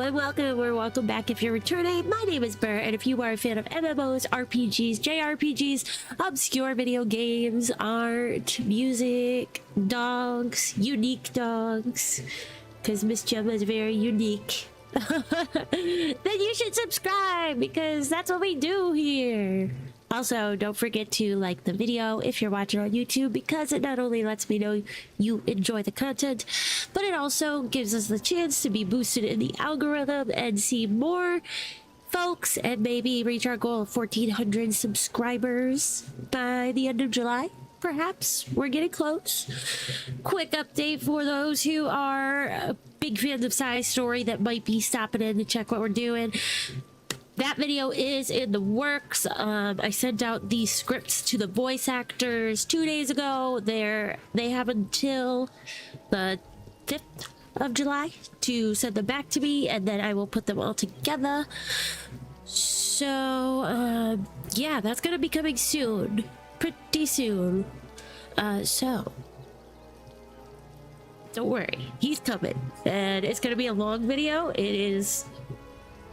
and welcome or welcome back if you're returning. My name is Burr, and if you are a fan of MMOs, RPGs, JRPGs, obscure video games, art, music, dogs, unique dogs, because Miss Gemma is very unique, then you should subscribe, because that's what we do here. Also, don't forget to like the video if you're watching on YouTube, because it not only lets me know you enjoy the content, but it also gives us the chance to be boosted in the algorithm and see more folks and maybe reach our goal of 1,400 subscribers by the end of July. Perhaps we're getting close. Quick update for those who are big fans of Science Story that might be stopping in to check what we're doing. That video is in the works. I sent out the scripts to the voice actors 2 days ago. They have until the 5th of July to send them back to me, and then I will put them all together. So, yeah, that's gonna be coming soon. Pretty soon. So, don't worry. He's coming. And it's gonna be a long video. It is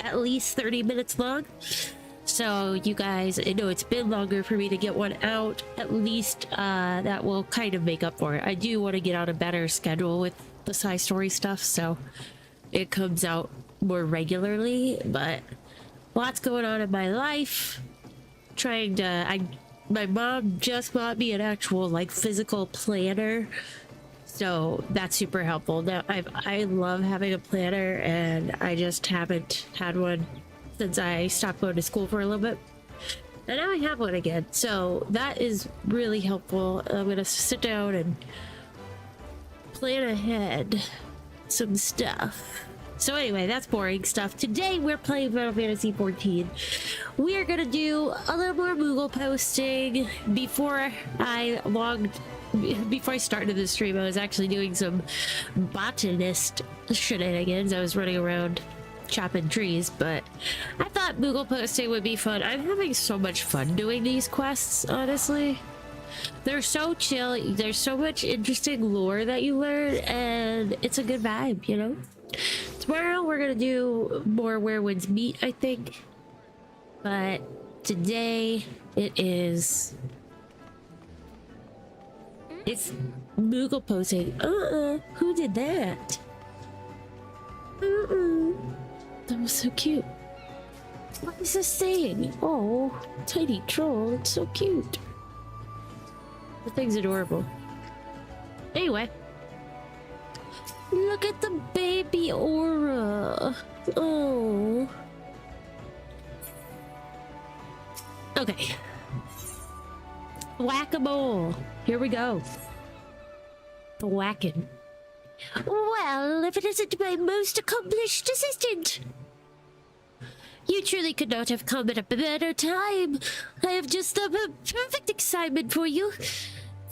at least 30 minutes long, so you guys, I know it's been longer for me to get one out. At least that will kind of make up for it. I do want to get on a better schedule with the side story stuff, so it comes out more regularly, but lots going on in my life. My mom just bought me an actual like physical planner, so that's super helpful. Now I love having a planner, and I just haven't had one since I stopped going to school for a little bit, and now I have one again, so that is really helpful. I'm gonna sit down and plan ahead some stuff. So anyway, that's boring stuff. Today we're playing Final Fantasy XIV. We are gonna do a little more Moogle posting. Before I started the stream, I was actually doing some botanist shenanigans. I was running around chopping trees, but I thought Moogle posting would be fun. I'm having so much fun doing these quests, honestly. They're so chill. There's so much interesting lore that you learn, and it's a good vibe, you know? Tomorrow we're gonna do more Where Winds Meet, I think. But today it's Moogle posting. Who did that? That was so cute. What is this thing? Oh, tiny troll. It's so cute. The thing's adorable. Anyway. Look at the baby aura. Oh. Okay. Whack-a-mole. Here we go. The whacking. Well, if it isn't my most accomplished assistant. You truly could not have come at a better time. I have just the perfect assignment for you.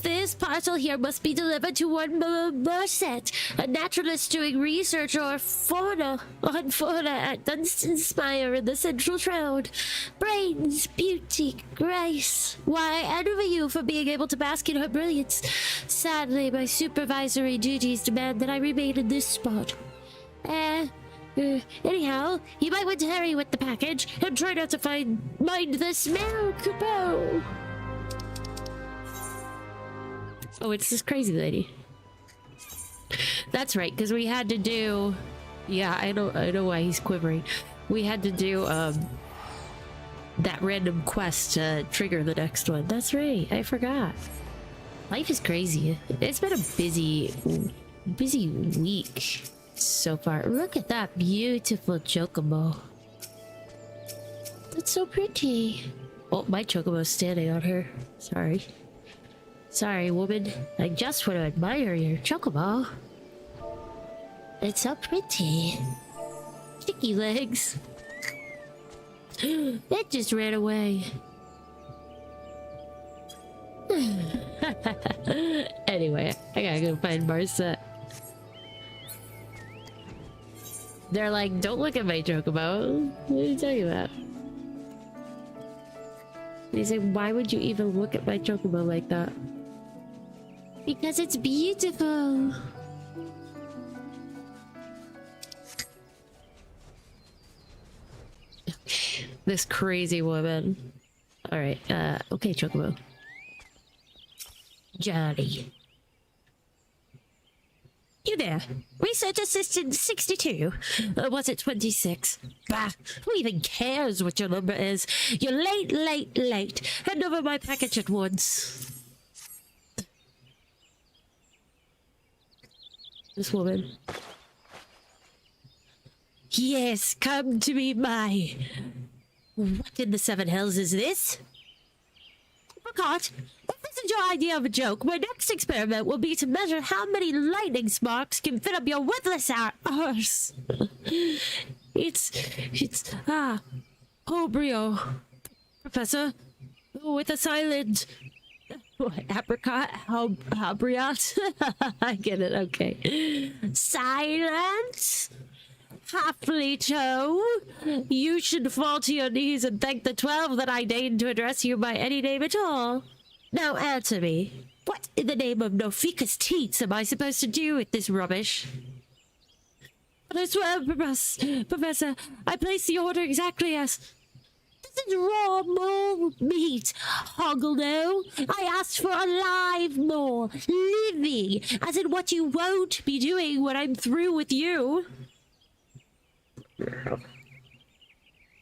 This parcel here must be delivered to one Mercet, a naturalist doing research on fauna at Dunstanspire in the Central Shroud. Brains, beauty, grace. Why, I envy you for being able to bask in her brilliance. Sadly, my supervisory duties demand that I remain in this spot. Anyhow, you might want to hurry with the package and try not to mind the smell, Kupo. Oh, it's this crazy lady. That's right, because we had to do... Yeah, I know why he's quivering. We had to do, that random quest to trigger the next one. That's right, I forgot. Life is crazy. It's been a busy week so far. Look at that beautiful chocobo. That's so pretty. Oh, my chocobo's standing on her. Sorry, woman. I just want to admire your chocobo. It's so pretty. Sticky legs. It just ran away. Anyway, I gotta go find Marsa. They're like, don't look at my chocobo. What are you talking about? They say, why would you even look at my chocobo like that? Because it's beautiful. This crazy woman. Alright, okay, Chocobo. Johnny. You there? Research Assistant 62? Or was it 26? Bah, who even cares what your number is? You're late, late, late. Hand over my package at once. This woman. Yes, come to be my... What in the seven hells is this? Forgot. If this is your idea of a joke, my next experiment will be to measure how many lightning sparks can fit up your witless arse. It's Obrio. Professor, with a silent... Apricot? Habriot? I get it, okay. Silence? Halfly-toe, you should fall to your knees and thank the 12 that I deigned to address you by any name at all. Now answer me. What in the name of Nofica's teats am I supposed to do with this rubbish? But I swear, Professor, I placed the order exactly as... This is raw mole meat, Hoggledo. I asked for a live mole, living, as in what you won't be doing when I'm through with you. Girl.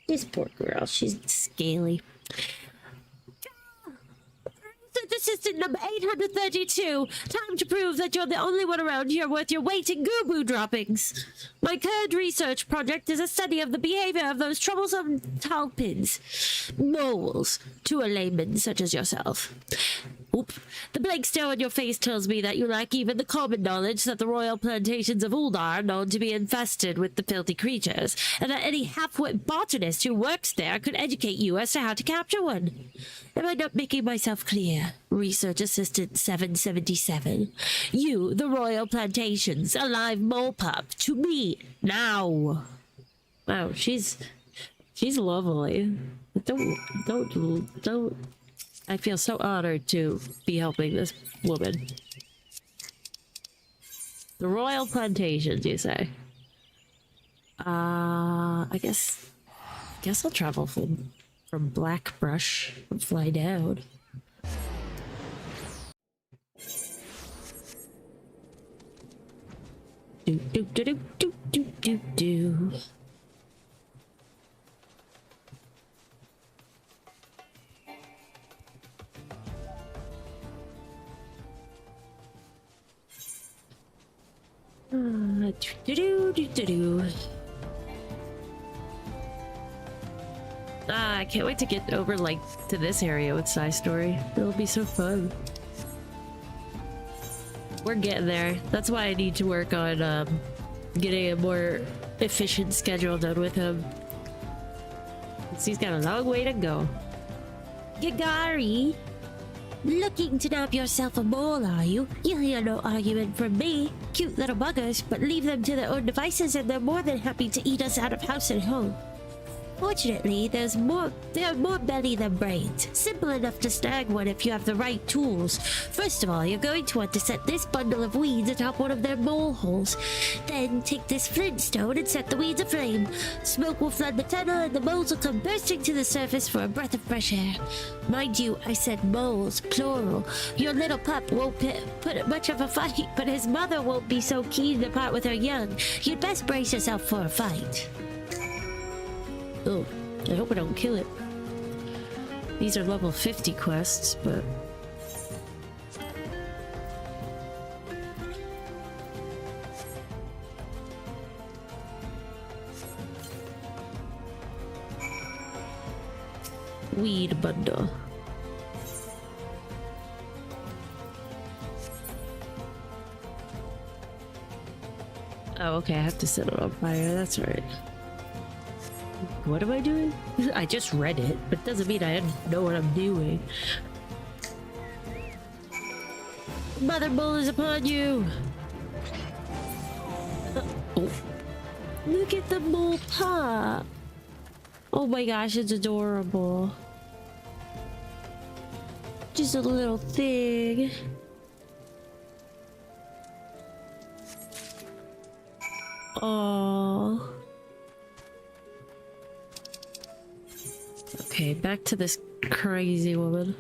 This poor girl, she's scaly. Assistant number 832. Time to prove that you're the only one around here worth your weight in goo-boo droppings. My current research project is a study of the behavior of those troublesome talpins. Moles, to a layman such as yourself. Oop. The blank stare on your face tells me that you lack even the common knowledge that the royal plantations of Uldar are known to be infested with the filthy creatures, and that any half-wit botanist who works there could educate you as to how to capture one. Am I not making myself clear? Research Assistant 777. You, the royal plantations, a live mole pup, to me, now. Wow, she's lovely. Don't. I feel so honored to be helping this woman. The royal plantations, you say? I guess I'll travel from Blackbrush and fly down. Do. I can't wait to get over, like, to this area with Side Story. It'll be so fun. We're getting there. That's why I need to work on, getting a more efficient schedule done with him. He's got a long way to go. Gagari! Looking to nab yourself a mole, are you? You'll hear no argument from me. Cute little buggers, but leave them to their own devices and they're more than happy to eat us out of house and home. Fortunately, they are more belly than brains. Simple enough to snag one if you have the right tools. First of all, you're going to want to set this bundle of weeds atop one of their mole holes. Then take this flintstone and set the weeds aflame. Smoke will flood the tunnel and the moles will come bursting to the surface for a breath of fresh air. Mind you, I said moles, plural. Your little pup won't put up much of a fight, but his mother won't be so keen to part with her young. You'd best brace yourself for a fight. Oh, I hope I don't kill it. These are level 50 quests, but... Weed bundle. Oh, okay, I have to set it on fire, that's right. What am I doing? I just read it, but it doesn't mean I know what I'm doing. Mother Bull is upon you! Oh. Look at the mole pup! Oh my gosh, it's adorable. Just a little thing. Aww. Okay, back to this crazy woman.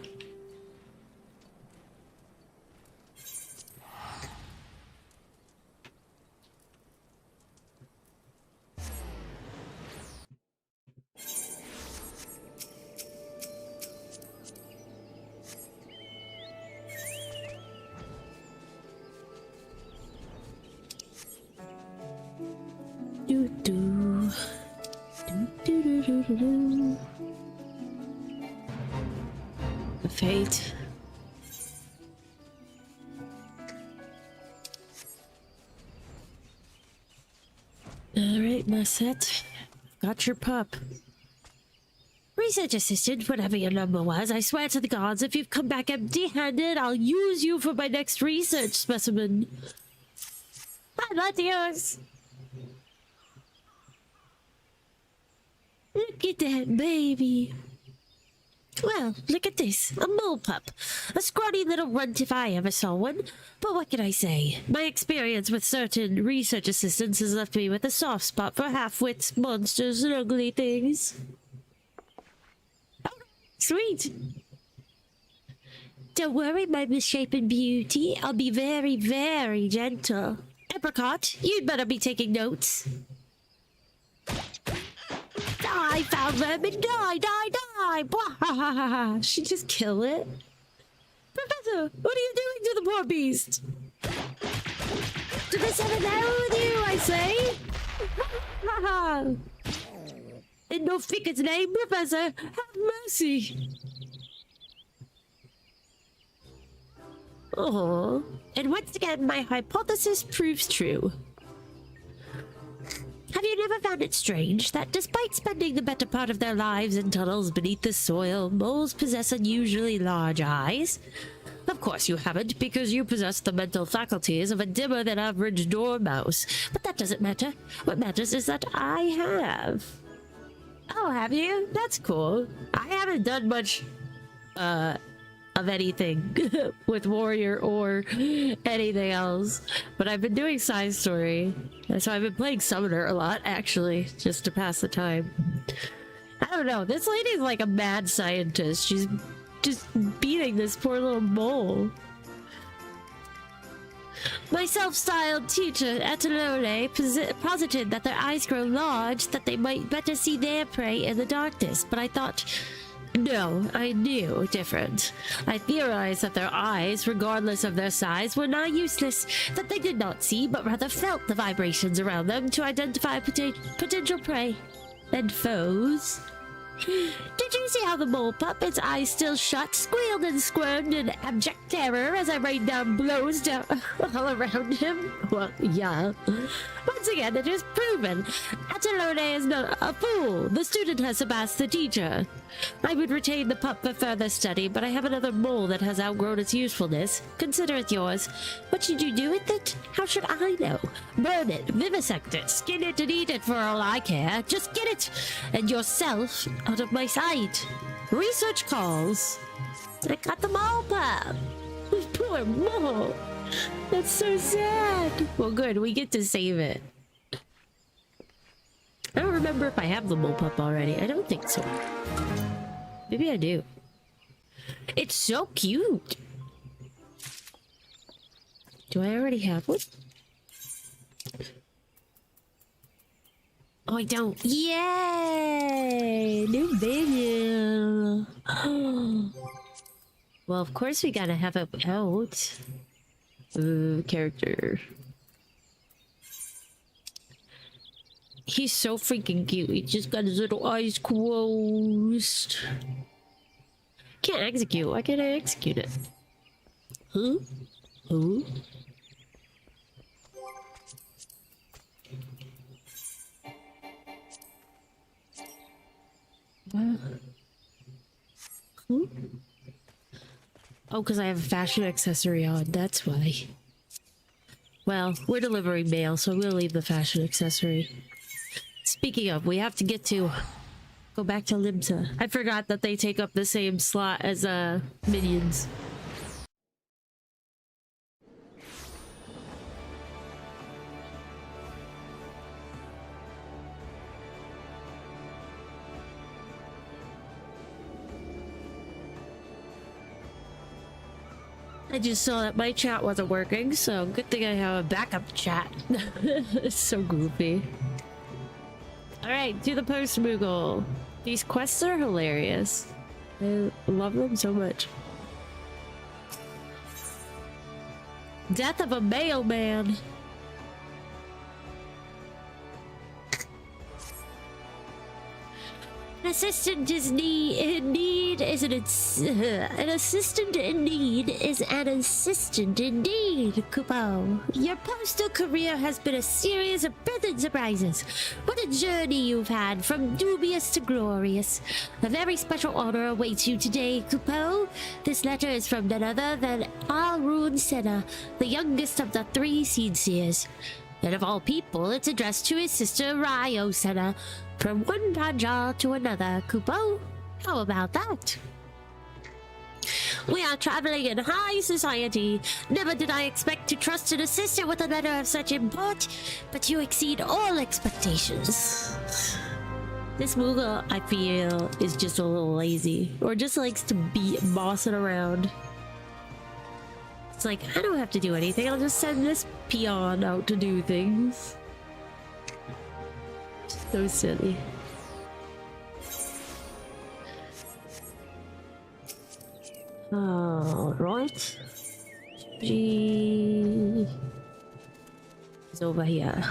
The fate. Alright, Marset. Got your pup. Research assistant, whatever your number was, I swear to the gods, if you've come back empty-handed, I'll use you for my next research specimen. I love yours. Look at that baby. Well, look at this. A mole pup. A scrawny little runt if I ever saw one. But what can I say? My experience with certain research assistants has left me with a soft spot for half-wits, monsters, and ugly things. Oh, sweet. Don't worry, my misshapen beauty. I'll be very, very gentle. Apricot, you'd better be taking notes. Die, foul vermin! Die, die, die! Blah! She just kill it? Professor, what are you doing to the poor beast? To the seven now with you, I say! In no ficker's name, Professor, have mercy! Oh, and once again, my hypothesis proves true. Have you never found it strange that despite spending the better part of their lives in tunnels beneath the soil, moles possess unusually large eyes? Of course you haven't, because you possess the mental faculties of a dimmer than average dormouse. But that doesn't matter. What matters is that I have. Oh, have you? That's cool. I haven't done much, of anything with Warrior or anything else, but I've been doing side story, and so I've been playing Summoner a lot, actually, just to pass the time. I don't know, this lady's like a mad scientist. She's just beating this poor little mole. My self-styled teacher, Etalole, posited that their eyes grow large, that they might better see their prey in the darkness, but I thought... No, I knew different. I theorized that their eyes, regardless of their size, were not useless, that they did not see, but rather felt the vibrations around them to identify potential prey and foes. Did you see how the mole pup, its eyes still shut, squealed and squirmed in abject terror as I rained down blows down all around him? Well, yeah. Once again, it is proven. Atalone is not a fool. The student has surpassed the teacher. I would retain the pup for further study, but I have another mole that has outgrown its usefulness. Consider it yours. What should you do with it? How should I know? Burn it, vivisect it, skin it and eat it for all I care. Just get it and yourself out of my sight. Research calls. I got the mole pup. Poor mole. That's so sad. Well, good. We get to save it. I don't remember if I have the mole pup already. I don't think so. Maybe I do. It's so cute. Do I already have one? Oh, I don't. Yay! New video. Well, of course we gotta have it out. Character. He's so freaking cute. He just got his little eyes closed. Can't execute. Why can't I execute it? Huh? Huh? Huh? Oh, because I have a fashion accessory on. That's why. Well, we're delivering mail, so we'll leave the fashion accessory. Speaking of, we have to go back to Limsa. I forgot that they take up the same slot as minions. I just saw that my chat wasn't working, so good thing I have a backup chat. It's so goofy. Alright, to the post, Moogle. These quests are hilarious. I love them so much. Death of a mailman. An assistant is in need is an assistant indeed. Kupo. Your postal career has been a series of pleasant surprises. What a journey you've had, from dubious to glorious. A very special honor awaits you today, Kupo. This letter is from none other than Alrune Senna, the youngest of the 3 Seed Seers. And of all people, it's addressed to his sister Ryo Senna. From one Panja to another, Kupo. How about that? We are traveling in high society. Never did I expect to trust an assistant with a letter of such import, but you exceed all expectations. This Moogle, I feel, is just a little lazy, or just likes to be bossing around. It's like, I don't have to do anything, I'll just send this peon out to do things. So silly. Right. She is over here.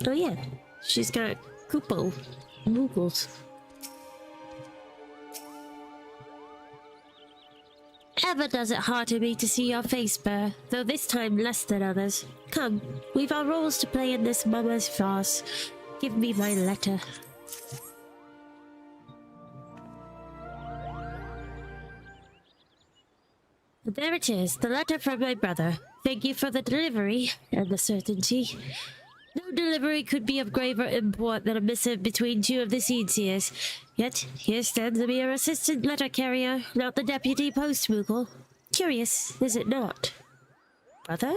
Oh yeah, she's got Kupo Moogles. Ever does it hearten me to see your face, Burr, though this time less than others. Come, we've our roles to play in this mama's farce. Give me my letter. There it is, the letter from my brother. Thank you for the delivery and the certainty. No delivery could be of graver import than a missive between 2 of the Seed Seers. Yet, here stands a mere assistant letter carrier, not the deputy post Moogle. Curious, is it not? Brother?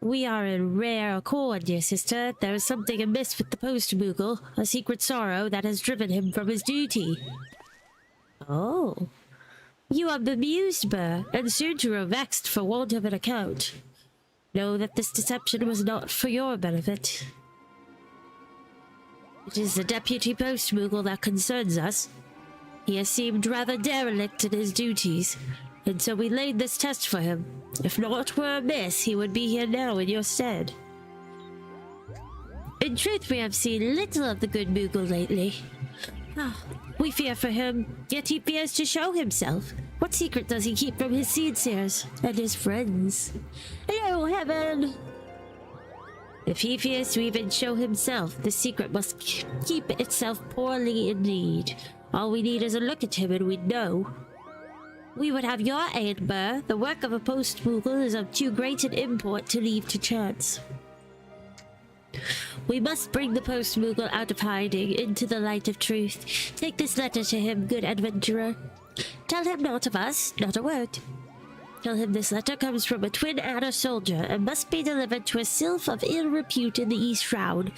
We are in rare accord, dear sister. There is something amiss with the post Moogle, a secret sorrow that has driven him from his duty. Oh. You are bemused, Burr, and soon to grow vexed for want of an account. Know that this deception was not for your benefit. It is the deputy post Moogle that concerns us. He has seemed rather derelict in his duties, and so we laid this test for him. If naught were amiss, he would be here now in your stead. In truth, we have seen little of the good Moogle lately. We fear for him, yet he fears to show himself. What secret does he keep from his Seed Seers and his friends? Hello, Heaven! If he fears to even show himself, the secret must keep itself poorly indeed. All we need is a look at him and we know. We would have your aid, Burr. The work of a post Moogle is of too great an import to leave to chance. We must bring the post Moogle out of hiding into the light of truth. Take this letter to him, good adventurer. Tell him naught of us, not a word. Tell him this letter comes from a twin adder soldier and must be delivered to a sylph of ill repute in the East Shroud.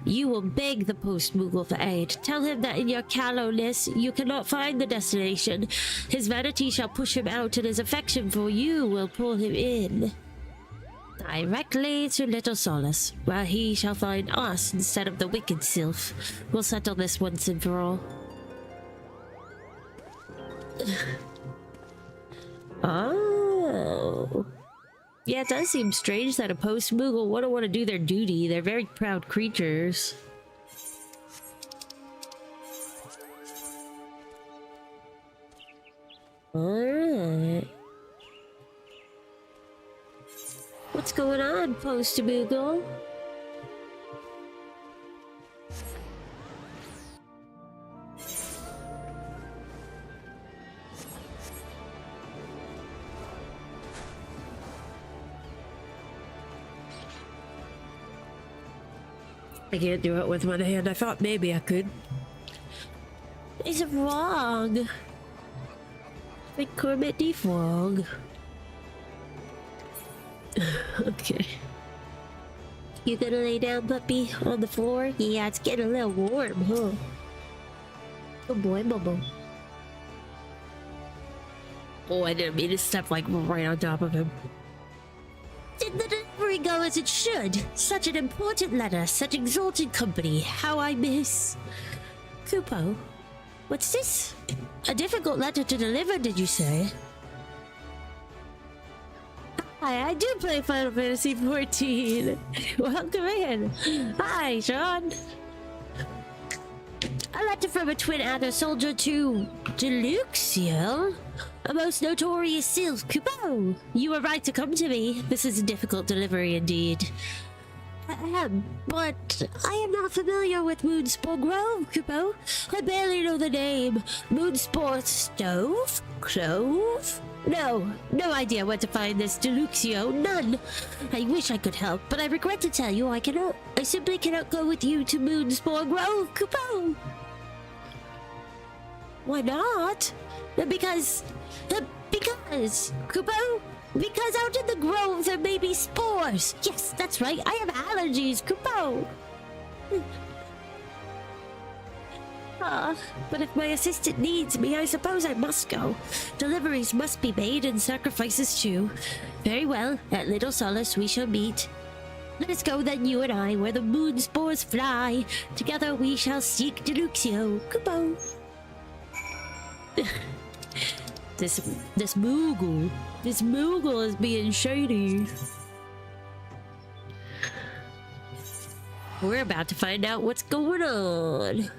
You will beg the post Moogle for aid. Tell him that in your callowness you cannot find the destination. His vanity shall push him out and his affection for you will pull him in. Directly to Little Solace, where he shall find us instead of the wicked sylph. We'll settle this once and for all. Oh. Yeah, it does seem strange that a post Moogle wouldn't want to do their duty. They're very proud creatures. Alright. What's going on, post Moogle? I can't do it with one hand. I thought maybe I could. Is it wrong? Like Kermit the Frog. Okay. You gonna lay down, puppy, on the floor? Yeah, it's getting a little warm, huh? Good boy, Bubble. Oh, I didn't mean to step like right on top of him. Did the delivery go as it should? Such an important letter, such exalted company. How I miss... Kupo, what's this? A difficult letter to deliver, did you say? Hi, I do play Final Fantasy XIV. Welcome in. Hi, Sean. A letter from a twin adder soldier to Deluxio, a most notorious Sylph. Kupo, you were right to come to me. This is a difficult delivery indeed. But I am not familiar with Moonspore Grove, Kupo. I barely know the name. Moonspore Stove? Clove? No idea where to find this Deluxio. None. I wish I could help, but I regret to tell you I cannot. I simply cannot go with you to Moonspore Grove, Kupo. Why not? Because, Kupo. Because out in the grove there may be spores. Yes, that's right. I have allergies, Kupo. But if my assistant needs me, I suppose I must go. Deliveries must be made and sacrifices too. Very well, at Little Solace we shall meet. Let us go then, you and I, where the moon spores fly. Together we shall seek Deluxio. Kupo. This Moogle is being shady. We're about to find out what's going on.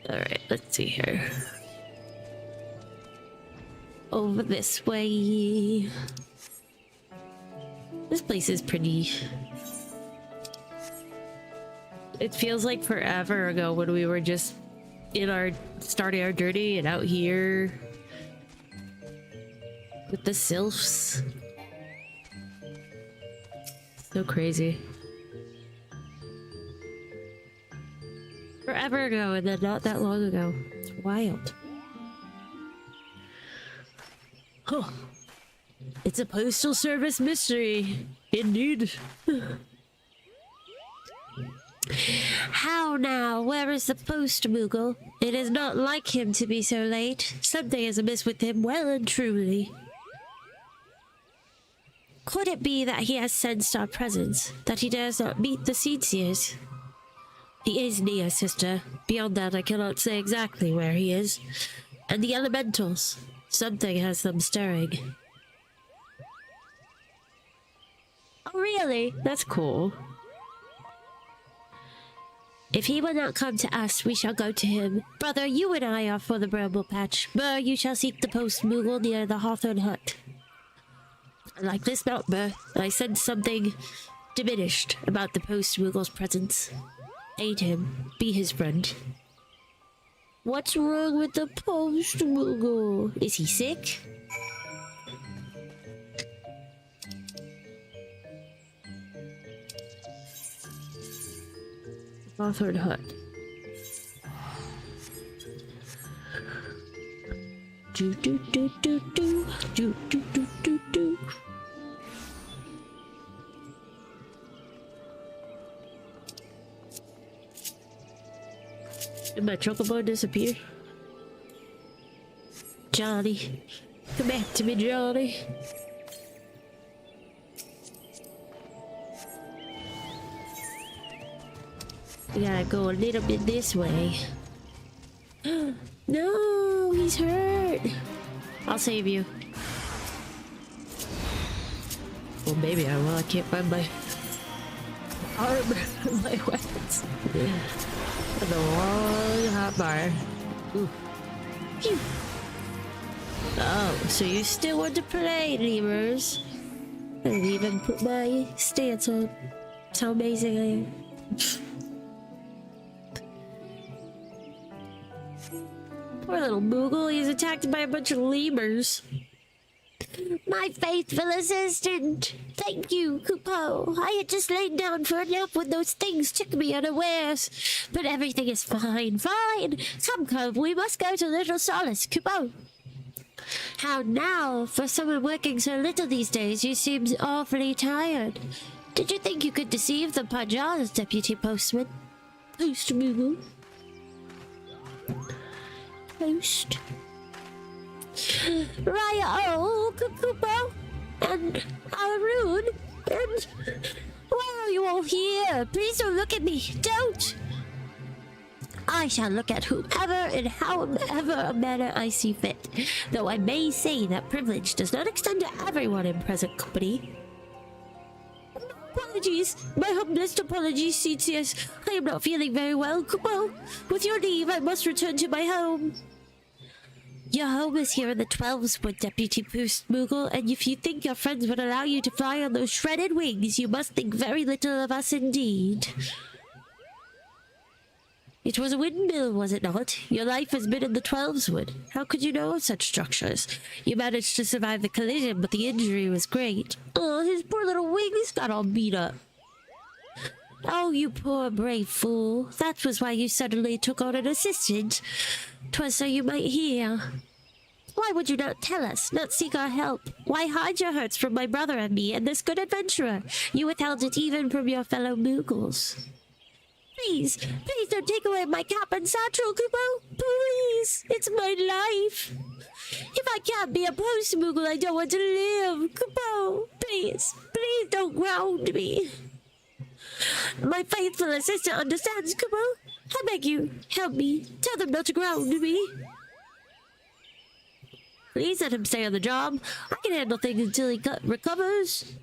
Alright, let's see here. Over this way. This place is pretty... It feels like forever ago when we were just starting our journey and out here with the sylphs. So crazy. Forever ago and then not that long ago. It's wild. Huh. It's a postal service mystery. Indeed. How now? Where is the post, Moogle? It is not like him to be so late. Something is amiss with him, well and truly. Could it be that he has sensed our presence, that he dares not meet the Seedseers? He is near, sister. Beyond that, I cannot say exactly where he is. And the elementals. Something has them stirring. Oh, really? That's cool. If he will not come to us, we shall go to him. Brother, you and I are for the bramble patch. Burr, you shall seek the post Moogle near the Hawthorn hut. Like this not, Burr. I sense something diminished about the post Moogle's presence. Aid him. Be his friend. What's wrong with the post Moogle? Is he sick? Hawthorn hut. Do do do do do do do do do do. Did my chocobo disappear? Johnny, come back to me, Johnny. We gotta go a little bit this way. No, he's hurt. I'll save you. Well, maybe I will. I can't find my armor, my weapons. The long hotbar. Ooh. Phew. Oh, so you still want to play, lemurs? I didn't even put my stance on. That's how amazing I am. Poor little Moogle, he's attacked by a bunch of lemurs. My faithful assistant. Thank you, Kupo. I had just laid down for a nap when those things took me unawares. But everything is fine, fine. Come, we must go to Little Solace, Kupo. How now? For someone working so little these days, you seem awfully tired. Did you think you could deceive the Pajas, Deputy Postman? Post Moogle. Post. Raya, Kupo, and Arun, and why are you all here? Please don't look at me. Don't. I shall look at whomever and however a manner I see fit, though I may say that privilege does not extend to everyone in present company. Apologies, my humblest apologies, Cetius. I am not feeling very well, Kupo. With your leave, I must return to my home. Your home is here in the 12s, Deputy Post Moogle, and if you think your friends would allow you to fly on those shredded wings, you must think very little of us indeed. It was a windmill, was it not? Your life has been in the 12s. How could you know of such structures? You managed to survive the collision, but the injury was great. Oh, his poor little wings got all beat up. Oh, you poor brave fool. That was why you suddenly took on an assistant. 'Twas so you might hear. Why would you not tell us, not seek our help? Why hide your hurts from my brother and me and this good adventurer? You withheld it even from your fellow Moogles. Please don't take away my cap and satchel, Kupo. Please, it's my life. If I can't be a post Moogle, I don't want to live. Kupo, please don't ground me. My faithful assistant understands, Kupo. I beg you, help me. Tell them not to ground me. Please let him stay on the job. I can handle things until he recovers.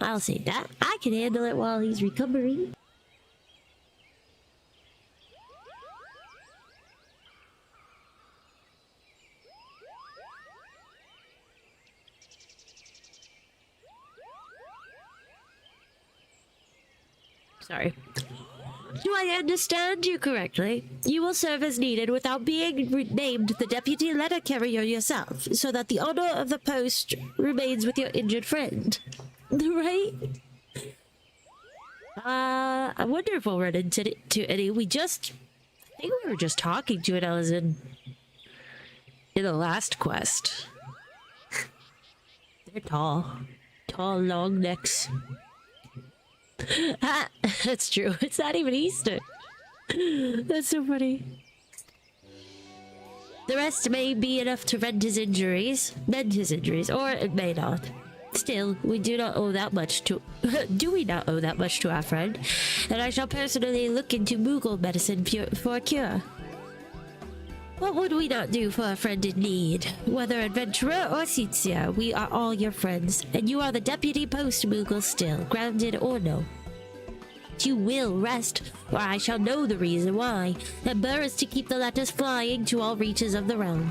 I'll say that. I can handle it while he's recovering. Sorry. Do I understand you correctly? You will serve as needed without being named the deputy letter carrier yourself, so that the honor of the post remains with your injured friend. Right? I wonder if we'll run into any. I think we were just talking to an Ellison in the last quest. They're tall. Tall, long necks. That's true. It's not even Easter. That's so funny. The rest may be enough to mend his injuries, or it may not. Still, we do not owe that much to... do we not owe that much to our friend? And I shall personally look into Moogle medicine for a cure. What would we not do for a friend in need? Whether adventurer or Cetsia, we are all your friends, and you are the deputy post Moogle still, grounded or no. You will rest, or I shall know the reason why, and Burr is to keep the letters flying to all reaches of the realm.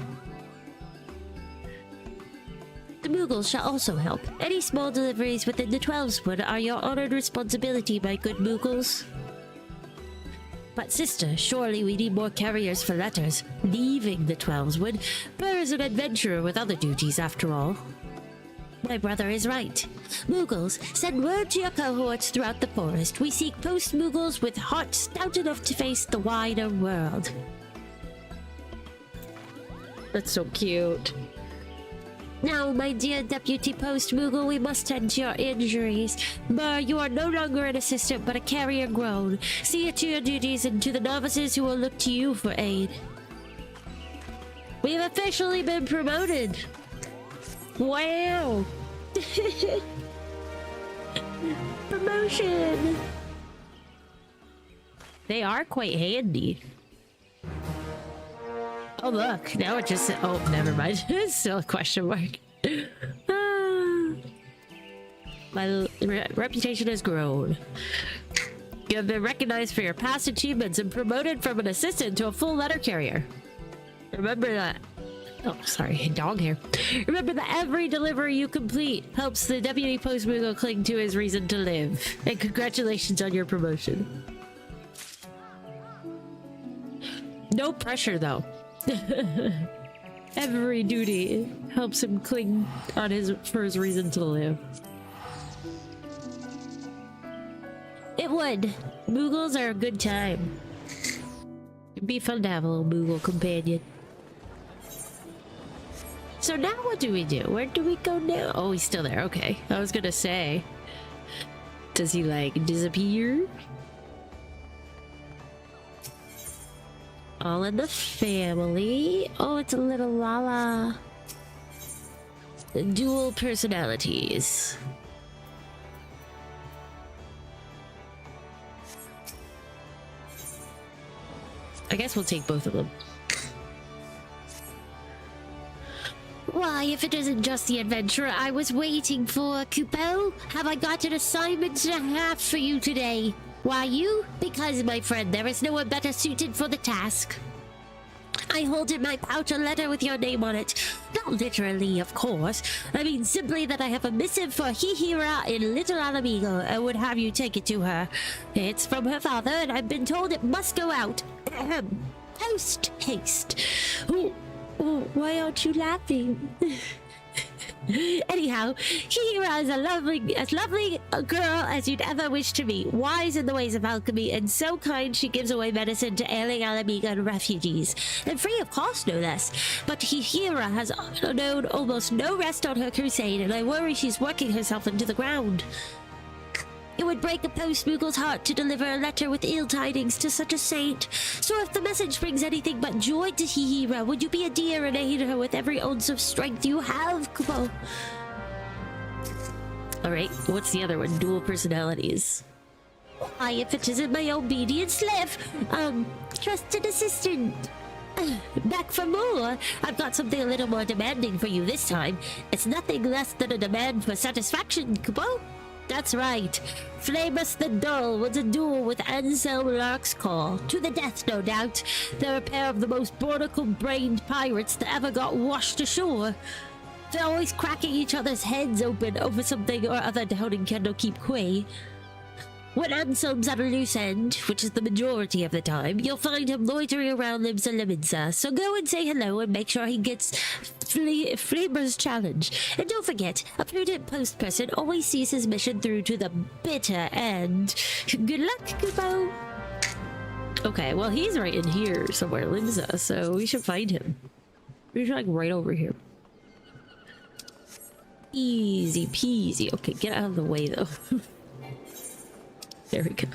The Moogles shall also help. Any small deliveries within the 12s are your honored responsibility, my good Moogles. But sister, surely we need more carriers for letters. Leaving the 12s. Burr is an adventurer with other duties after all. My brother is right. Moogles, send word to your cohorts throughout the forest. We seek post Moogles with hearts stout enough to face the wider world. That's so cute. Now, my dear Deputy Post Moogle, we must tend to your injuries. Burr, you are no longer an assistant, but a carrier grown. See to your duties and to the novices who will look to you for aid. We have officially been promoted. Wow. Promotion. They are quite handy. Oh look, now it just said, oh, never mind. It's still a question mark. My reputation has grown. You have been recognized for your past achievements and promoted from an assistant to a full letter carrier. Remember that. Oh, sorry, dog hair. Remember that every delivery you complete helps the Deputy Post Moogle cling to his reason to live. And congratulations on your promotion. No pressure, though. Every duty helps him cling on for his reason to live. It would. Moogles are a good time. It'd be fun to have a little Moogle companion. So now what do we do? Where do we go now? Oh, he's still there. Okay. I was gonna say. Does he, like, disappear? All in the family. Oh, it's a little Lala. Dual personalities. I guess we'll take both of them. Why, if it isn't just the adventurer I was waiting for, Kupo, have I got an assignment and a half for you today? Why you? Because, my friend, there is no one better suited for the task. I hold in my pouch a letter with your name on it. Not literally, of course. I mean simply that I have a missive for Hihira in Little Alamigo and would have you take it to her. It's from her father, and I've been told it must go out. Post haste. Oh, why aren't you laughing? Anyhow, Hihira is as lovely a girl as you'd ever wish to meet, wise in the ways of alchemy, and so kind she gives away medicine to ailing Alamiga refugees, and free of cost, no less. But Hihira has known almost no rest on her crusade, and I worry she's working herself into the ground. It would break a post-Moogle's heart to deliver a letter with ill tidings to such a saint. So if the message brings anything but joy to Hihira, would you be a dear and aid her with every ounce of strength you have, Kupo? Alright, what's the other one? Dual personalities. Why, if it isn't my obedient slave, trusted assistant. Back for more. I've got something a little more demanding for you this time. It's nothing less than a demand for satisfaction, Kupo. That's right. Flamus the Dull was a duel with Anselm Larksclaw. To the death, no doubt. They're a pair of the most barnacle-brained pirates that ever got washed ashore. They're always cracking each other's heads open over something or other down in Candlekeep Quay. When Anselm's at a loose end, which is the majority of the time, you'll find him loitering around Limsa Liminsa. So go and say hello and make sure he gets Flamer's challenge. And don't forget, a prudent post person always sees his mission through to the bitter end. Good luck, Kupo! Okay, well he's right in here somewhere, Limsa, so we should find him. He's like right over here. Easy peasy. Okay, get out of the way though. There we go.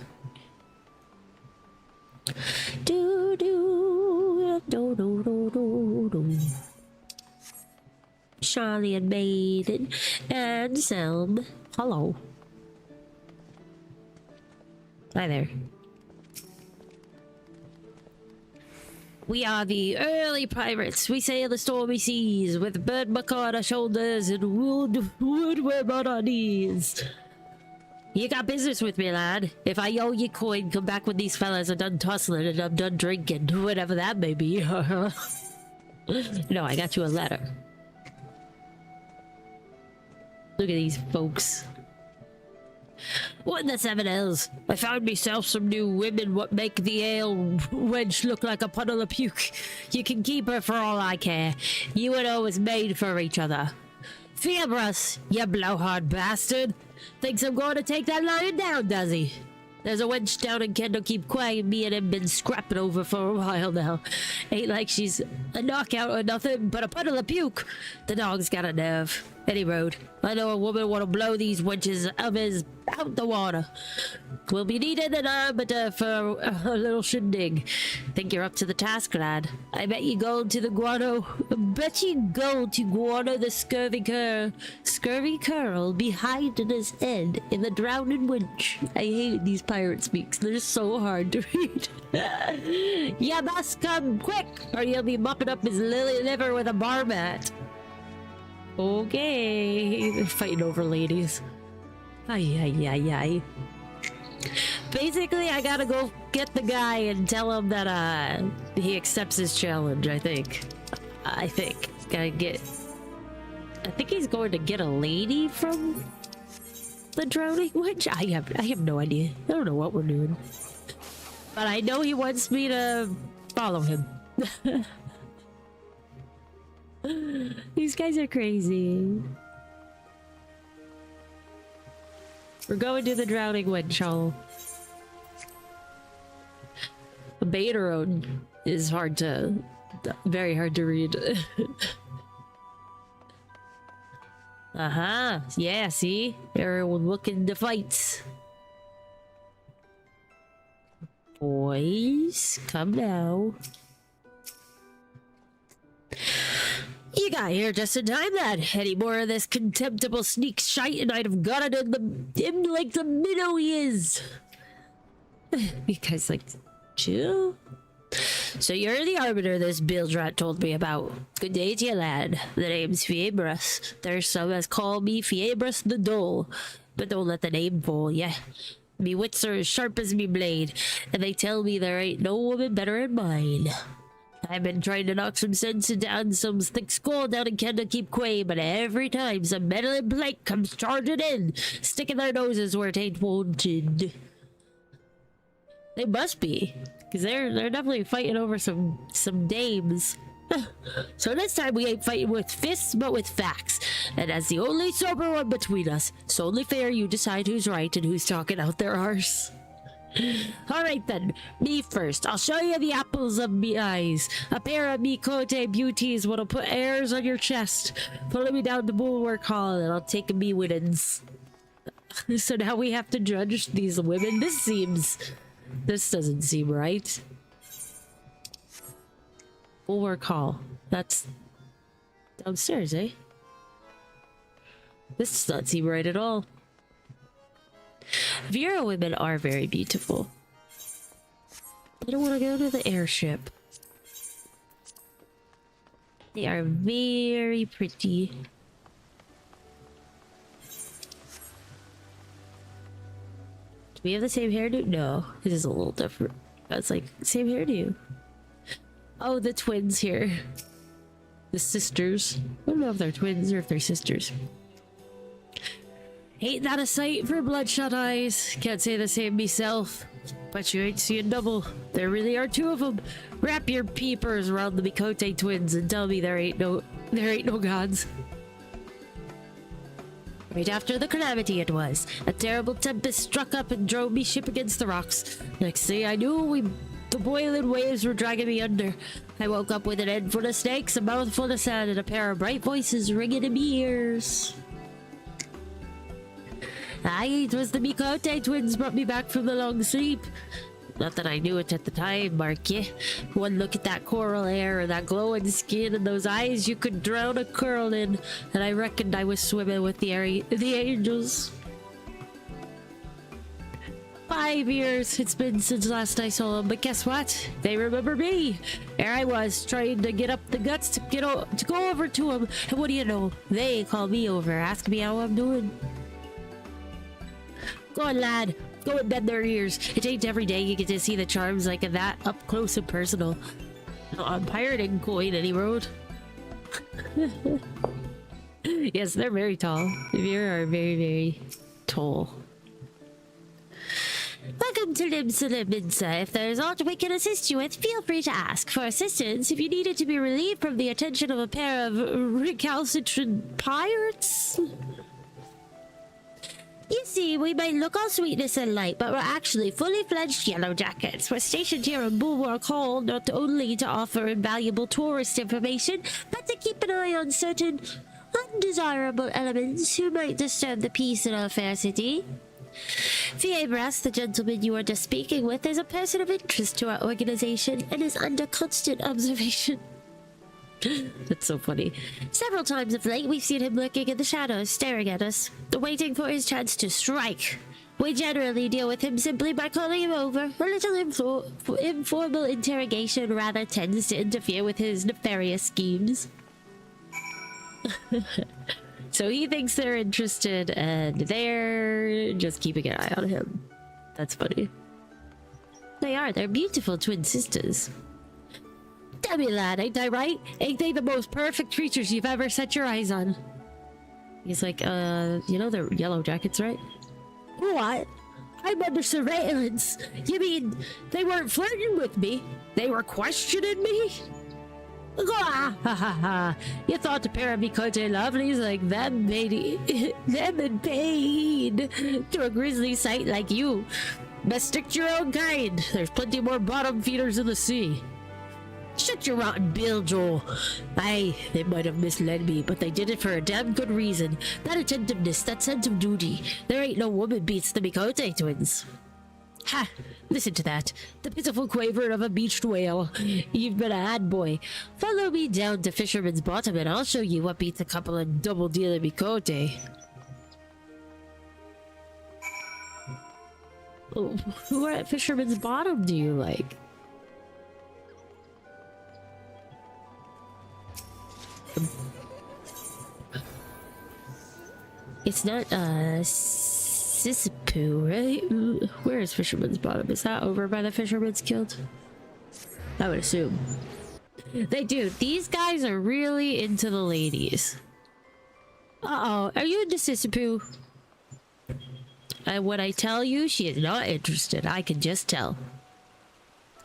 Do do do do do do do. Charlie and Maiden and Selm. Hello. Hi there. We are the early pirates. We sail the stormy seas with bird macaw on our shoulders and woodworm on our knees. You got business with me, lad. If I owe you coin, come back when these fellas are done tussling and I'm done drinking, whatever that may be. No, I got you a letter. Look at these folks. What in the seven hells? I found myself some new women what make the ale wench look like a puddle of puke. You can keep her for all I care. You and I was made for each other. Fiebrus, you blowhard bastard. Thinks I'm going to take that lion down, does he? There's a wench down in Candlekeep Quay and me and him been scrapping over for a while now. Ain't like she's a knockout or nothing, but a puddle of puke. The dog's got a nerve. Any road. I know a woman want to blow these wenches of his out the water. We'll be needing an arbiter for a little shindig. Think you're up to the task, lad. I bet you go to the guano. The scurvy curl behind in his head in the drowning winch. I hate these pirate speaks. They're so hard to read. You must come quick, or you'll be mopping up his lily liver with a bar mat. Okay, they're fighting over ladies. Ay. Basically, I gotta go get the guy and tell him that he accepts his challenge. I think. I think he's going to get a lady from the drowning witch. I have no idea. I don't know what we're doing, but I know he wants me to follow him. These guys are crazy. We're going to the drowning wench hall. Berrrlynn is very hard to read. Yeah, see? Everyone looking to fight. Boys, come now. You got here just in time, lad. Any more of this contemptible sneak shite and I'd have got it in him like the minnow he is. You guys like, chill? So you're the arbiter this bilge rat told me about. Good day to you, lad. The name's Fiebras. There's some as call me Fiebras the Dull. But don't let the name fool ya. Me wits are as sharp as me blade, and they tell me there ain't no woman better than mine. I've been trying to knock some sense down some thick skull down in Keep Quay, but every time some meddling plank comes charging in, sticking their noses where it ain't wanted. They must be, because they're definitely fighting over some dames. So this time we ain't fighting with fists, but with facts. And as the only sober one between us, it's only fair you decide who's right and who's talking out their arse. Alright then, me first. I'll show you the apples of me eyes. A pair of me cote beauties what'll put airs on your chest. Follow me down to Bulwark Hall and I'll take me winnings. So now we have to judge these women. This doesn't seem right. Bulwark Hall. That's downstairs, eh? This does not seem right at all. Vera women are very beautiful. I don't want to go to the airship. They are very pretty. Do we have the same hairdo? No, this is a little different. That's like same hairdo. Oh, the twins here. The sisters. I don't know if they're twins or if they're sisters. Ain't that a sight for bloodshot eyes? Can't say the same myself. But you ain't seeing double. There really are two of them. Wrap your peepers around the Mikote twins and tell me there ain't no gods. Right after the calamity it was. A terrible tempest struck up and drove me ship against the rocks. Next thing I knew, the boiling waves were dragging me under. I woke up with an head full of snakes, a mouth full of sand, and a pair of bright voices ringing in my ears. Aye, it was the Mikote twins brought me back from the long sleep. Not that I knew it at the time, mark ye. One look at that coral hair and that glowing skin and those eyes you could drown a curl in, and I reckoned I was swimming with the angels. 5 years it's been since last I saw them, but guess what? They remember me. There I was, trying to get up the guts to go over to them, and what do you know? They call me over, ask me how I'm doing. Go on, lad. Go and bend their ears. It ain't every day you get to see the charms like that up close and personal. I'm pirating coin any road. Yes, they're very tall. They are very, very tall. Welcome to Limsa. If there's aught we can assist you with, feel free to ask for assistance. If you needed to be relieved from the attention of a pair of recalcitrant pirates. You see, we may look all sweetness and light, but we're actually fully fledged yellow jackets. We're stationed here in Bulwark Hall not only to offer invaluable tourist information, but to keep an eye on certain undesirable elements who might disturb the peace in our fair city. Fiebras, the gentleman you are just speaking with, is a person of interest to our organization and is under constant observation. That's so funny. Several times of late, we've seen him lurking in the shadows, staring at us, waiting for his chance to strike. We generally deal with him simply by calling him over. A little informal interrogation rather tends to interfere with his nefarious schemes. So he thinks they're interested, and they're just keeping an eye on him. That's funny. They're beautiful twin sisters. Damn it, lad, ain't I right? Ain't they the most perfect creatures you've ever set your eyes on? He's like, you know they're yellow jackets, right? What? I'm under surveillance. You mean they weren't flirting with me? They were questioning me? Ha ha ha! You thought the pair of Mikote lovelies like them made them in pain to a grisly sight like you. Best stick to your own kind. There's plenty more bottom feeders in the sea. Shut your rotten bill, Joel. Aye, they might have misled me, but they did it for a damn good reason. That attentiveness, that sense of duty. There ain't no woman beats the Mikote twins. Ha! Listen to that. The pitiful quaver of a beached whale. You've been a ad boy. Follow me down to Fisherman's Bottom and I'll show you what beats a couple of double-dealer Mikote. Oh, who at Fisherman's Bottom do you like? It's not, Sissipu, right? Where is Fisherman's Bottom? Is that over by the Fisherman's Guild? I would assume. They do. These guys are really into the ladies. Uh-oh. Are you into Sissipu? And when I tell you she is not interested, I can just tell.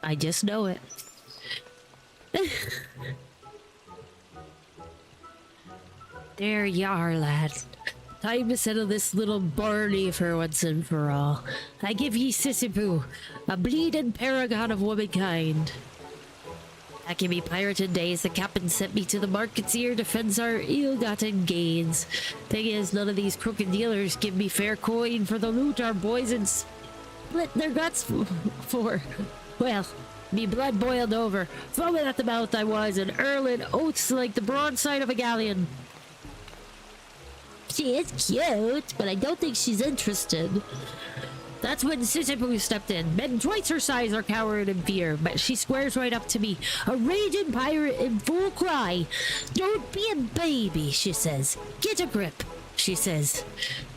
I just know it. There you are, lad. Time to settle this little Barney for once and for all. I give ye Sissipu, a bleeding paragon of womankind. Back in me pirated days, the captain sent me to the market's ear to fence our ill-gotten gains. Thing is, none of these crooked dealers give me fair coin for the loot our boys and split their guts for. Well, me blood boiled over. Foaming at the mouth I was, and hurling oaths like the broadside of a galleon. She is cute, but I don't think she's interested. That's when Sissipu stepped in. Men twice her size are cowering in fear, but she squares right up to me, a raging pirate in full cry. Don't be a baby, she says. Get a grip, she says.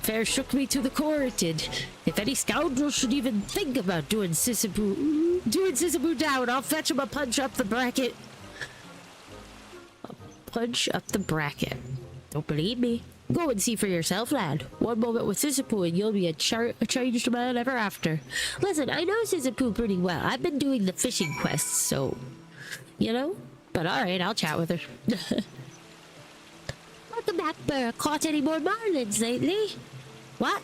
Fair shook me to the core, it did. If any scoundrel should even think about doing Sissipu down, I'll fetch him a punch up the bracket. A punch up the bracket. Don't believe me? Go and see for yourself, lad. One moment with Sissipu and you'll be a changed man ever after. Listen, I know Sissipu pretty well. I've been doing the fishing quests, so... You know? But alright, I'll chat with her. Welcome back, Burr. Caught any more marlins lately? What?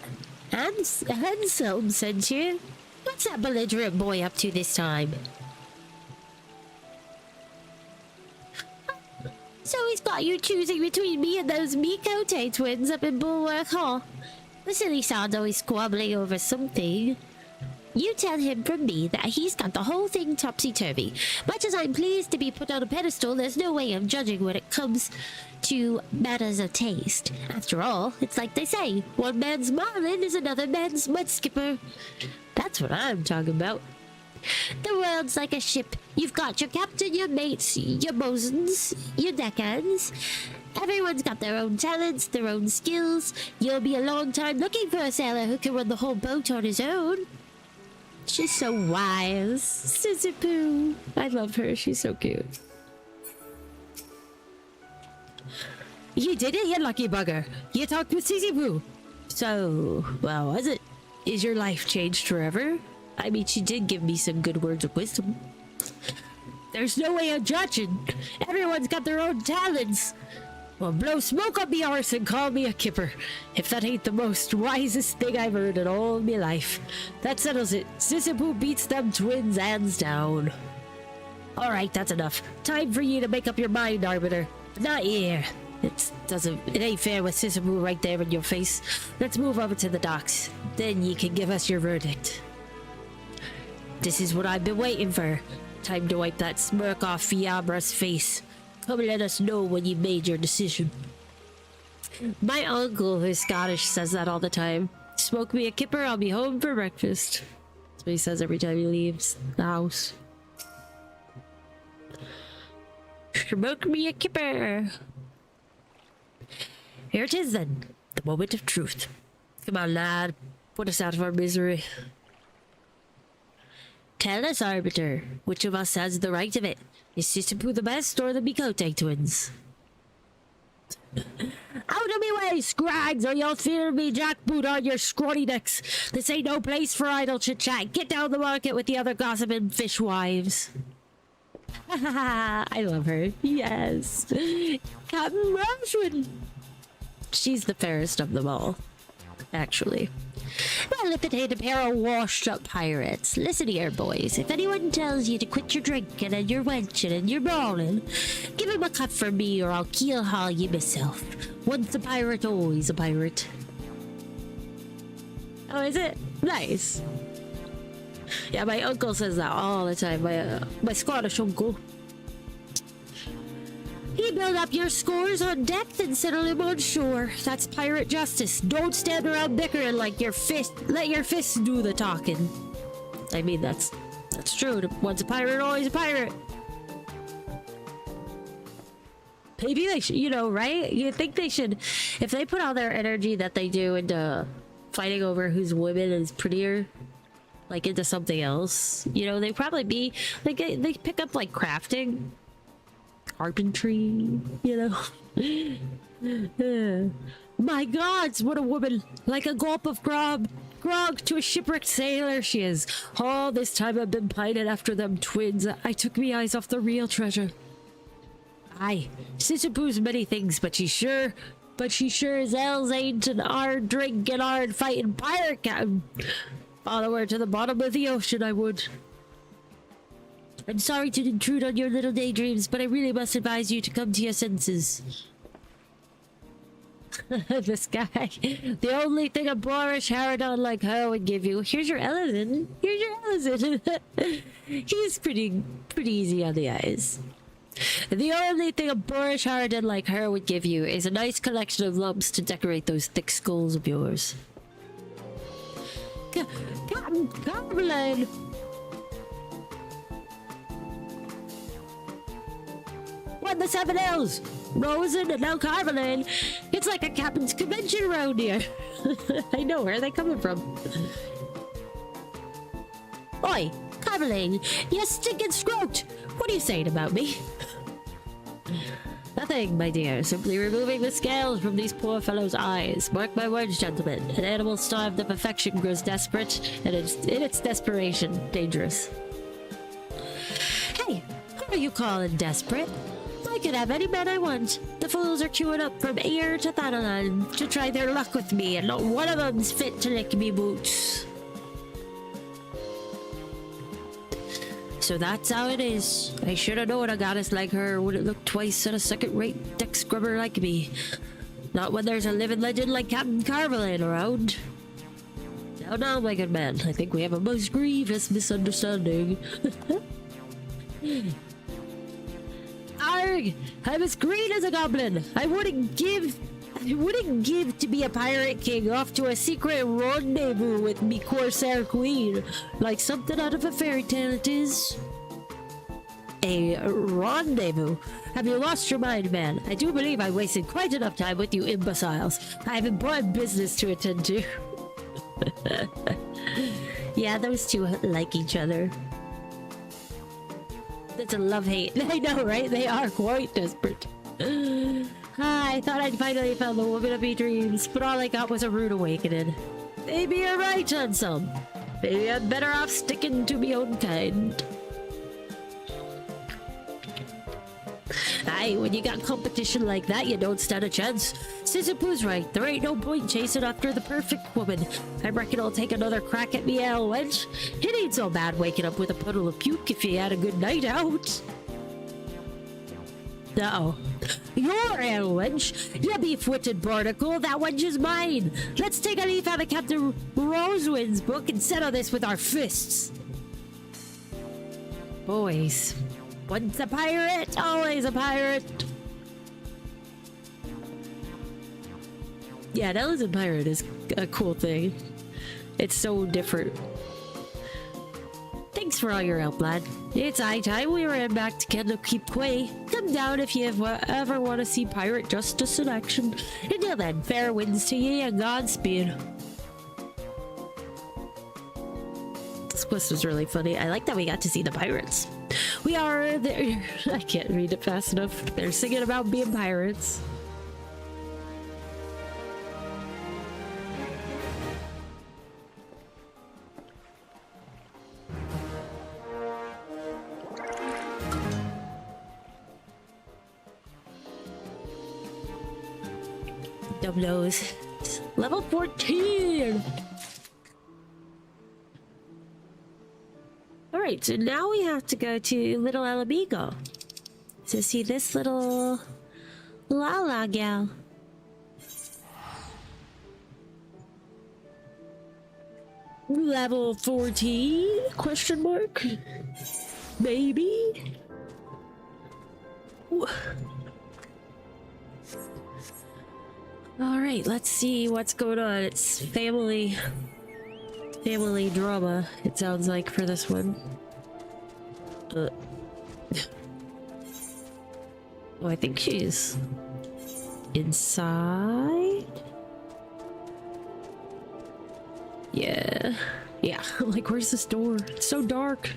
Anselm sent you? What's that belligerent boy up to this time? So he's got you choosing between me and those Mikote twins up in Bulwark Hall. The silly sod's always squabbling over something. You tell him from me that he's got the whole thing topsy-turvy. Much as I'm pleased to be put on a pedestal, there's no way of judging when it comes to matters of taste. After all, it's like they say, one man's marlin is another man's mudskipper. That's what I'm talking about. The world's like a ship. You've got your captain, your mates, your bosuns, your deckhands. Everyone's got their own talents, their own skills. You'll be a long time looking for a sailor who can run the whole boat on his own. She's so wise. Sissipu. I love her. She's so cute. You did it, you lucky bugger. You talked with Sissipu. So, well, was it? Is your life changed forever? I mean, she did give me some good words of wisdom. There's no way of judging. Everyone's got their own talents. Well, blow smoke up me arse and call me a kipper. If that ain't the most wisest thing I've heard in all my life. That settles it. Sissipu beats them twins hands down. Alright, that's enough. Time for you to make up your mind, Arbiter. Not here. It ain't fair with Sissipu right there in your face. Let's move over to the docks. Then you can give us your verdict. This is what I've been waiting for. Time to wipe that smirk off Fiambra's face. Come let us know when you made your decision. My uncle, who's Scottish, says that all the time. Smoke me a kipper, I'll be home for breakfast. That's what he says every time he leaves the house. Smoke me a kipper. Here it is then. The moment of truth. Come on, lad. Put us out of our misery. Tell us, Arbiter, which of us has the right of it? Is Sissipu the best or the Mikote twins? Out of me way, scrags, or you'll feel me jackboot on your scrawny necks. This ain't no place for idle chit-chat. Get down the market with the other gossiping fishwives. I love her. Yes. Captain Roswin. She's the fairest of them all, actually. Well, if it ain't a pair of washed-up pirates. Listen here, boys. If anyone tells you to quit your drinking and your wenching and your brawling, give him a cup for me or I'll keel-haul you myself. Once a pirate, always a pirate. Oh, is it? Nice. Yeah, my uncle says that all the time. My Scottish uncle. You build up your scores on deck and settle them on shore. That's pirate justice. Don't stand around bickering like your fist. Let your fists do the talking. I mean, that's true. Once a pirate, always a pirate. Maybe they should, you know, right? You think they should, if they put all their energy that they do into fighting over whose woman is prettier, like into something else, you know, they probably be like they pick up like crafting, carpentry, you know. My gods, what a woman! Like a gulp of grog to a shipwrecked sailor she is. All this time I've been pining after them twins. I took me eyes off the real treasure. Aye, Sister Pooh's many things, but she sure as hell ain't an hard drinking, hard fighting pirate captain. Follow her to the bottom of the ocean, I would. I'm sorry to intrude on your little daydreams, but I really must advise you to come to your senses. This guy. The only thing a boorish harridan like her would give you. Here's your Ellison. Here's your Ellison. He's pretty easy on the eyes. The only thing a boorish harridan like her would give you is a nice collection of lumps to decorate those thick skulls of yours. Captain Carmelin! What the 7 L's? Rosen and now Carmelin. It's like a captain's convention around here. I know, where are they coming from? Oi, Carmelin, you stinking scrote! What are you saying about me? Nothing, my dear. Simply removing the scales from these poor fellows' eyes. Mark my words, gentlemen. An animal starved of affection grows desperate, and in its desperation, dangerous. Hey, who are you calling desperate? I could have any man I want. The fools are queuing up from here to Thanalan to try their luck with me, and not one of them's fit to lick me boots. So that's how it is. I should have known a goddess like her wouldn't look twice at a second-rate deck scrubber like me. Not when there's a living legend like Captain Carmelin around. Now, my good man, I think we have a most grievous misunderstanding. Arg! I'm as green as a goblin. I wouldn't give to be a pirate king off to a secret rendezvous with me corsair queen. Like something out of a fairy tale it is. A rendezvous? Have you lost your mind, man? I do believe I wasted quite enough time with you imbeciles. I have important business to attend to. Yeah, those two like each other. That's a love-hate. I know, right? They are quite desperate. I thought I'd finally found the woman of my dreams, but all I got was a rude awakening. Maybe you're right on some. Maybe I'm better off sticking to my own kind. Aye, when you got competition like that, you don't stand a chance. Sister Pooh's right. There ain't no point chasing after the perfect woman. I reckon I'll take another crack at me ale wench. It ain't so bad waking up with a puddle of puke if you had a good night out. Uh-oh. Your ale wench? You beef-witted barnacle, that wench is mine. Let's take a leaf out of Captain Rosewin's book and settle this with our fists. Boys. Once a pirate, always a pirate. Yeah, an Ellison pirate is a cool thing. It's so different. Thanks for all your help, lad. It's high time we ran back to Candlekeep Quay. Come down if you ever want to see pirate justice in action. Until then, fair winds to ye and Godspeed. This quest was really funny. I like that we got to see the pirates. We are there. I can't read it fast enough. They're singing about being pirates. Dumb nose. Level 14! Alright, so now we have to go to Little Alamigo to see this little Lala gal. Level 14? Question mark? Maybe? Alright, let's see what's going on. It's family drama, it sounds like, for this one. Oh, I think she's inside. Yeah. I'm like, where's this door? It's so dark.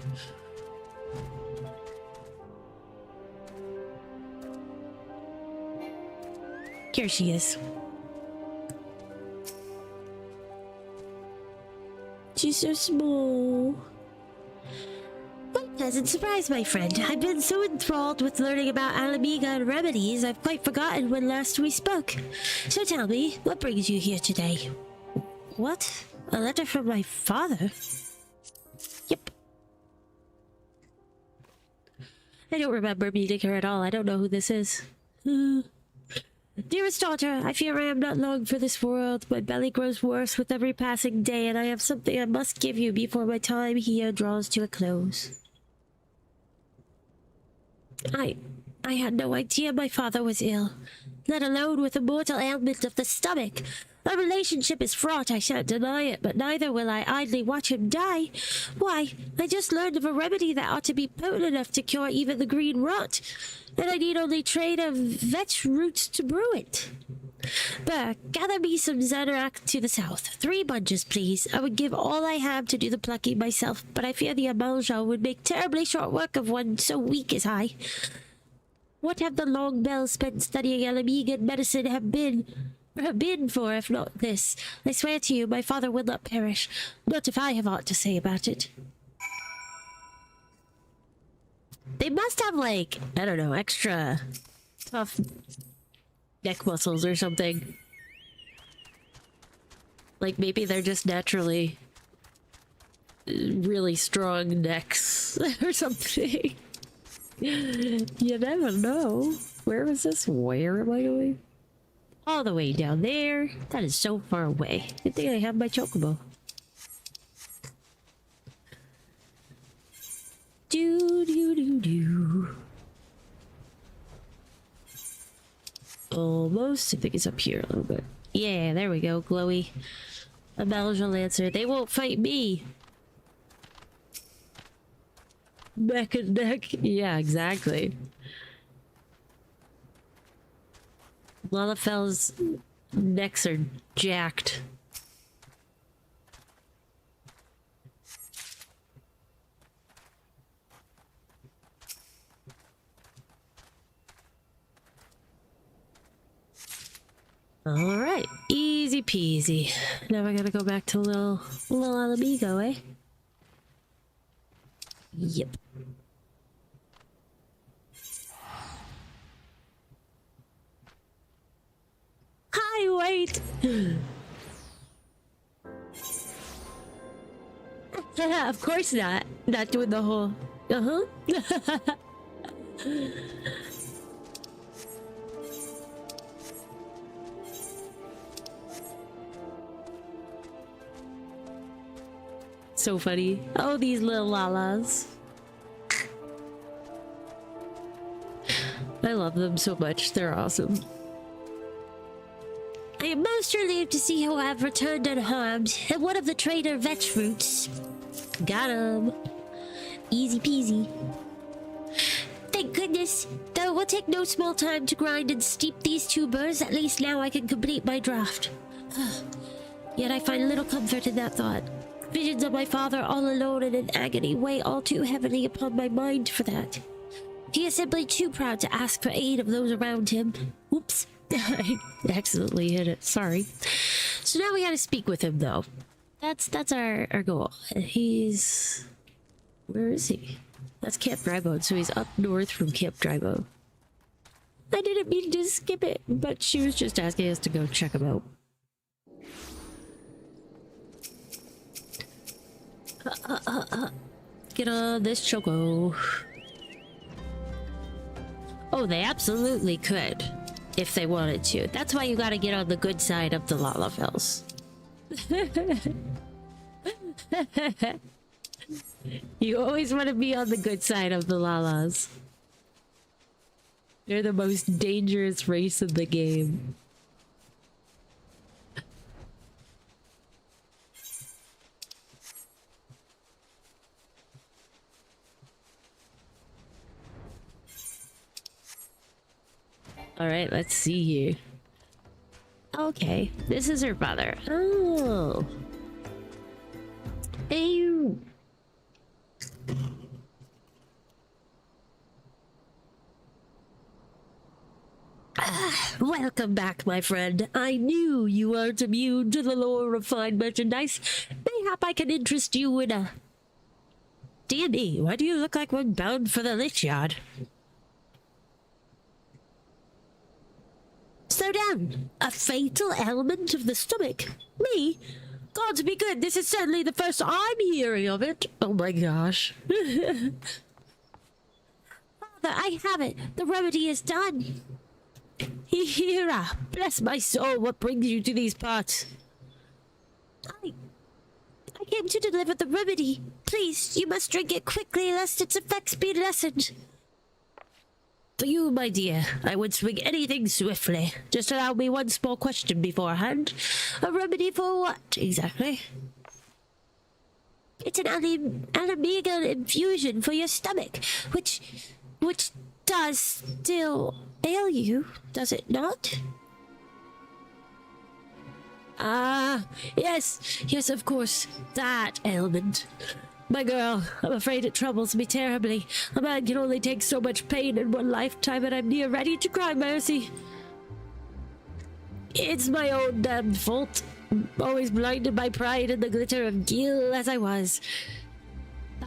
Here she is. She's so small. What a pleasant surprise, my friend. I've been so enthralled with learning about Alamiga and remedies, I've quite forgotten when last we spoke. So tell me, what brings you here today? What? A letter from my father? Yep. I don't remember meeting her at all. I don't know who this is. Dearest daughter, I fear I am not long for this world. My belly grows worse with every passing day, and I have something I must give you before my time here draws to a close. I had no idea my father was ill, let alone with a mortal ailment of the stomach. Our relationship is fraught, I shan't deny it, but neither will I idly watch him die. Why, I just learned of a remedy that ought to be potent enough to cure even the green rot, and I need only trade of vetch roots to brew it. Burr, gather me some Xanarak to the south. 3 bunches, please. I would give all I have to do the plucking myself, but I fear the Amalja would make terribly short work of one so weak as I. What have the long bells spent studying Alamigan medicine have been for, if not this? I swear to you, my father will not perish. Not if I have aught to say about it. They must have, like, I don't know, extra tough neck muscles or something. Like, maybe they're just naturally really strong necks or something. You never know. Where is this? Where am I going? All the way down there. That is so far away. Good thing I have my chocobo. Do. Almost. I think it's up here a little bit. Yeah, there we go. Glowy. A Malja Lancer. They won't fight me. Neck and neck. Yeah, exactly. Lalafel's necks are jacked. All right, easy peasy. Now we're gonna go back to little Alamigo, eh? Yep. Hi, wait. Of course not. Not doing the whole. So funny. Oh, these little lalas. I love them so much. They're awesome. I am most relieved to see you have returned unharmed, and one of the trader vetch roots. Got him. Easy peasy. Thank goodness. Though it will take no small time to grind and steep these tubers, at least now I can complete my draft. Yet I find little comfort in that thought. Visions of my father all alone and in agony weigh all too heavily upon my mind for that. He is simply too proud to ask for aid of those around him. Oops. I accidentally hit it. Sorry. So now we gotta speak with him, though. That's our goal. He's... Where is he? That's Camp Drybone, so he's up north from Camp Drybone. I didn't mean to skip it, but she was just asking us to go check them out. Get on this choco. Oh, they absolutely could if they wanted to. That's why you gotta get on the good side of the Lalafels. You always want to be on the good side of the Lalas. They're the most dangerous race in the game. Alright, let's see here. Okay, this is her father. Oh. Ew. Welcome back, my friend. I knew you weren't immune to the lure of fine merchandise. Mayhap I can interest you in a... D&D, why do you look like one bound for the lich yard? Slow down. A fatal ailment of the stomach? Me? God to be good, this is certainly the first I'm hearing of it. Oh my gosh. Father, I have it. The remedy is done. Hira, bless my soul, what brings you to these parts? I came to deliver the remedy. Please, you must drink it quickly, lest its effects be lessened. For you, my dear, I would swing anything swiftly. Just allow me one small question beforehand. A remedy for what, exactly? It's an Moogle infusion for your stomach, which does still ail you, does it not? Ah, yes, of course, that ailment. My girl, I'm afraid it troubles me terribly. A man can only take so much pain in one lifetime, and I'm near ready to cry mercy. It's my own damned fault. Always blinded by pride and the glitter of gil as I was.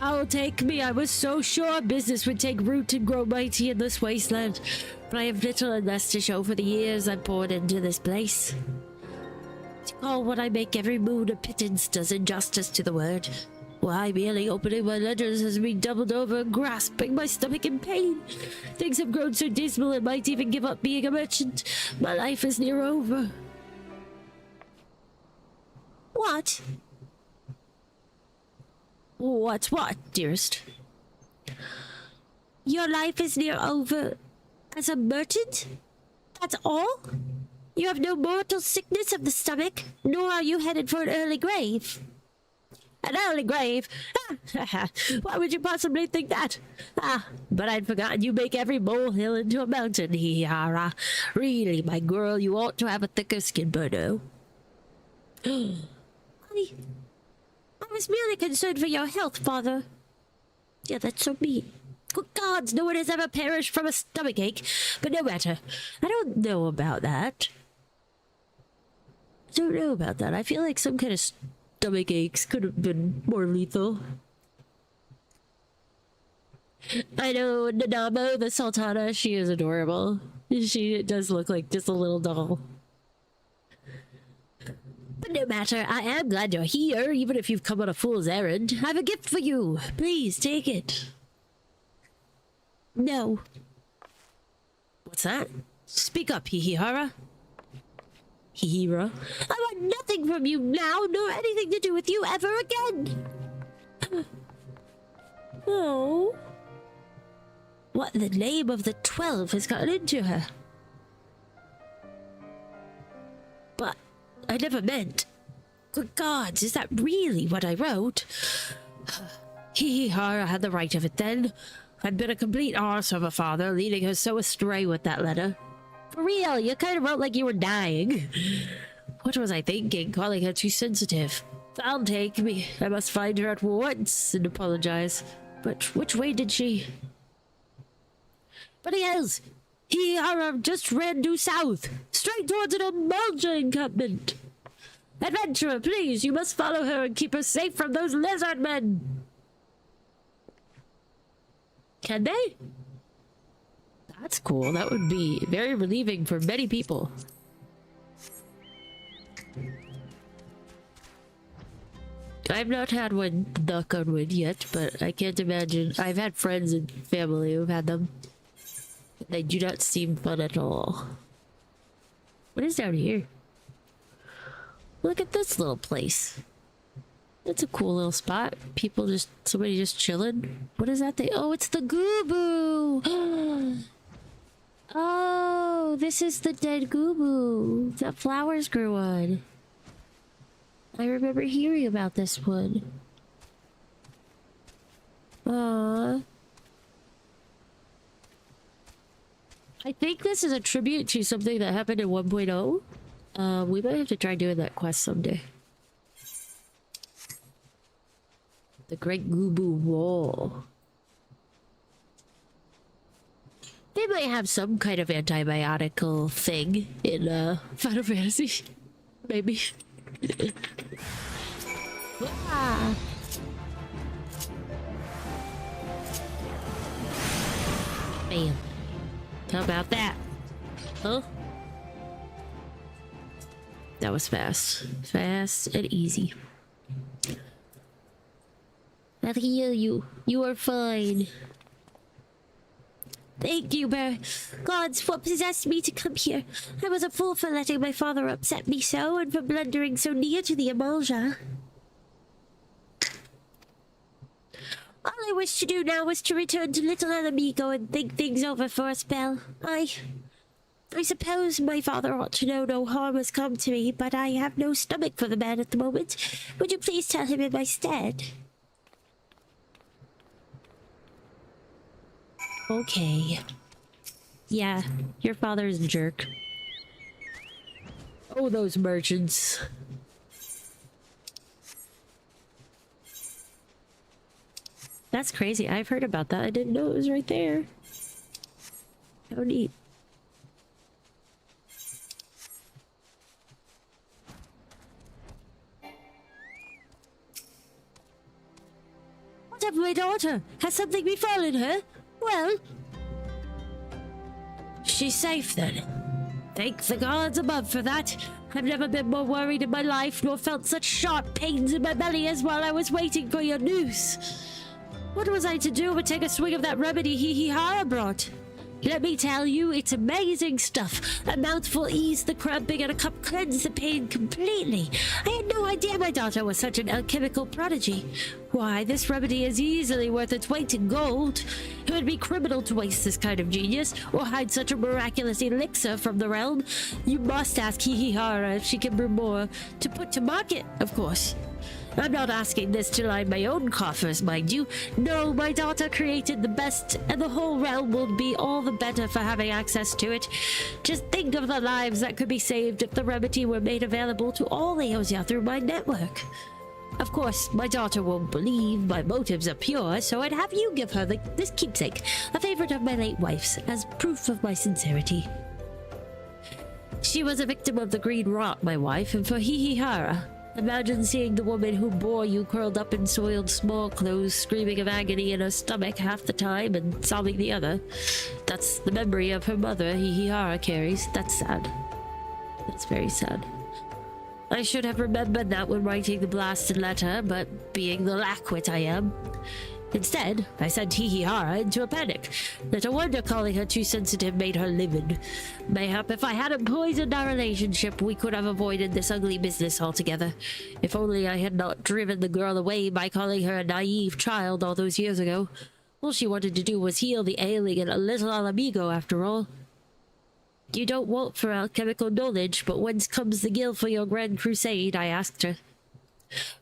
I'll take me. I was so sure business would take root and grow mighty in this wasteland, but I have little and less to show for the years I've poured into this place. To call what I make every moon a pittance does injustice to the word. Why, merely opening my letters has me doubled over and grasping my stomach in pain. Things have grown so dismal I might even give up being a merchant. My life is near over. What? What, dearest? Your life is near over as a merchant? That's all? You have no mortal sickness of the stomach, nor are you headed for an early grave. An early grave? Why would you possibly think that? But I'd forgotten you make every molehill into a mountain, Hihara. Really, my girl, you ought to have a thicker skin, Birdo. I was merely concerned for your health, Father. Yeah, that's so mean. Good gods, no one has ever perished from a stomachache. But no matter. I don't know about that. I feel like some kind of stomach aches could have been more lethal. I know Nanamo, the Sultana, she is adorable. She does look like just a little doll. But no matter, I am glad you're here, even if you've come on a fool's errand. I have a gift for you. Please, take it. No. What's that? Speak up, Hihara. Hihira. I want nothing from you now, nor anything to do with you ever again. Oh. What in the name of the 12 has gotten into her? But I never meant. Good gods, is that really what I wrote? Hihara had the right of it then. I'd been a complete arse of a father, leading her so astray with that letter. For real, you kind of wrote like you were dying. What was I thinking, calling her too sensitive? I'll take me. I must find her at once and apologize. But which way did she... But else, Hihara just ran due south, straight towards an Umbelja encampment. Adventurer, please, you must follow her and keep her safe from those lizard men. Can they? That's cool. That would be very relieving for many people. I've not had one, knock on wood, yet, but I can't imagine. I've had friends and family who've had them. They do not seem fun at all. What is down here? Look at this little place. That's a cool little spot. People just, somebody just chilling. What is that thing? Oh, it's the Gooboo! Oh, this is the dead Gooboo that flowers grew on. I remember hearing about this one. Aww. I think this is a tribute to something that happened in 1.0. We might have to try doing that quest someday. The Great Gooboo Wall. They might have some kind of antibiotical thing in Final Fantasy. Maybe. Ah. Bam. How about that? Huh? That was fast. Fast and easy. I'll heal you. You are fine. Thank you, Bear. Gods, what possessed me to come here? I was a fool for letting my father upset me so, and for blundering so near to the Amalja. All I wish to do now was to return to little Amigo and think things over for a spell. I suppose my father ought to know no harm has come to me, but I have no stomach for the man at the moment. Would you please tell him in my stead? Okay. Yeah, your father's a jerk. Oh, those merchants. That's crazy. I've heard about that. I didn't know it was right there. How neat. What of my daughter? Has something befallen her? Well, she's safe then. Thank the gods above for that. I've never been more worried in my life, nor felt such sharp pains in my belly as while I was waiting for your news. What was I to do but take a swig of that remedy Hihihara brought? Let me tell you, it's amazing stuff. A mouthful eased the cramping and a cup cleansed the pain completely. I had no idea my daughter was such an alchemical prodigy. Why, this remedy is easily worth its weight in gold. It would be criminal to waste this kind of genius, or hide such a miraculous elixir from the realm. You must ask Hihihara if she can brew more, to put to market, of course. I'm not asking this to line my own coffers, mind you. No, my daughter created the best, and the whole realm will be all the better for having access to it. Just think of the lives that could be saved if the remedy were made available to all Eosia through my network. Of course, my daughter won't believe my motives are pure, so I'd have you give her this keepsake, a favorite of my late wife's, as proof of my sincerity. She was a victim of the green rot, my wife, and for Hihihara, imagine seeing the woman who bore you curled up in soiled small clothes, screaming of agony in her stomach half the time and sobbing the other. That's the memory of her mother Hihihara carries. That's sad. That's very sad. I should have remembered that when writing the blasted letter, but being the lackwit I am. Instead, I sent Hihihara into a panic. Little wonder calling her too sensitive made her livid. Mayhap if I hadn't poisoned our relationship, we could have avoided this ugly business altogether. If only I had not driven the girl away by calling her a naive child all those years ago. All she wanted to do was heal the ailing and a little amigo after all. You don't want for alchemical knowledge, but whence comes the gil for your grand crusade? I asked her.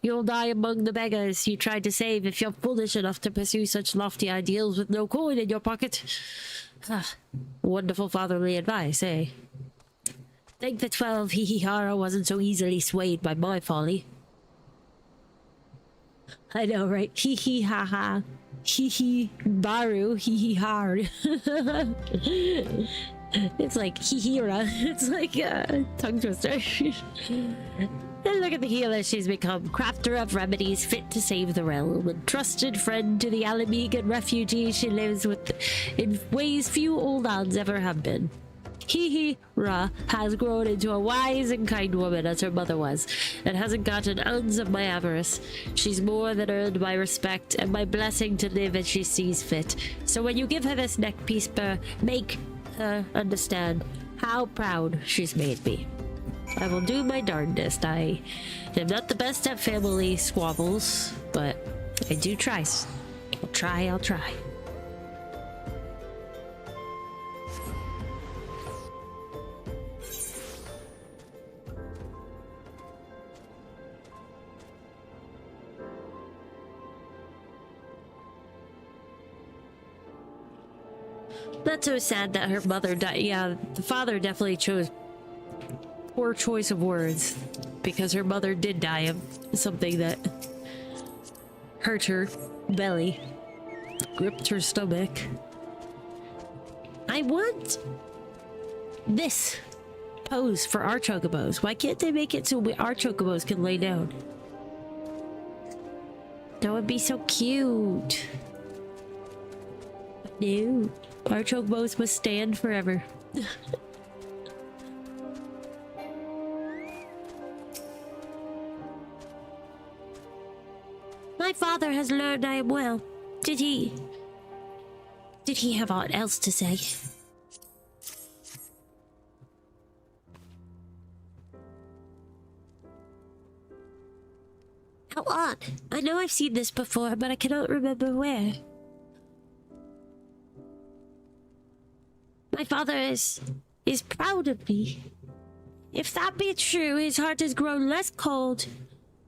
You'll die among the beggars you tried to save if you're foolish enough to pursue such lofty ideals with no coin in your pocket. Wonderful fatherly advice, eh? Think the 12 Hihihara wasn't so easily swayed by my folly. I know, right? Hee hee ha ha. Hee hee baru. Hee hee hard. It's like hihira. It's like a tongue twister. And look at the healer she's become. Crafter of remedies fit to save the realm. And trusted friend to the Alamegan refugee she lives with in ways few old odds ever have been. Ra has grown into a wise and kind woman as her mother was, and hasn't got an ounce of my avarice. She's more than earned my respect and my blessing to live as she sees fit. So when you give her this neck piece, make her understand how proud she's made me. I will do my darndest. I am not the best at family squabbles, but I do try. I'll try. Not so sad that her mother died. Yeah, the father definitely chose poor choice of words because her mother did die of something that hurt her belly, gripped her stomach. I want this pose for our chocobos. Why can't they make it so our chocobos can lay down? That would be so cute. No. Our chocobos must stand forever. My father has learned I am well. Did he have aught else to say? How odd. I know I've seen this before, but I cannot remember where. My father is proud of me. If that be true, his heart has grown less cold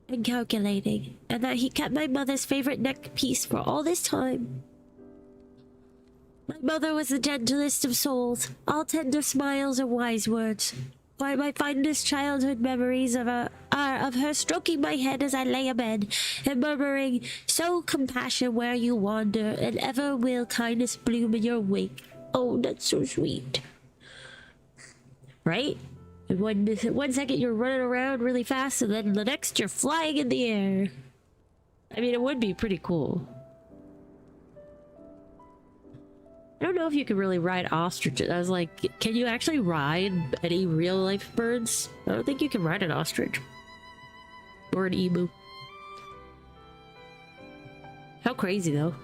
and calculating, and that he kept my mother's favorite neck piece for all this time. My mother was the gentlest of souls, all tender smiles and wise words. Why, my fondest childhood memories are of her stroking my head as I lay abed, and murmuring, "So compassion where you wander, and ever will kindness bloom in your wake." Oh, that's so sweet. Right? And one second you're running around really fast, and then the next you're flying in the air. I mean, it would be pretty cool. I don't know if you can really ride ostriches. I was like, can you actually ride any real life birds? I don't think you can ride an ostrich. Or an emu. How crazy though.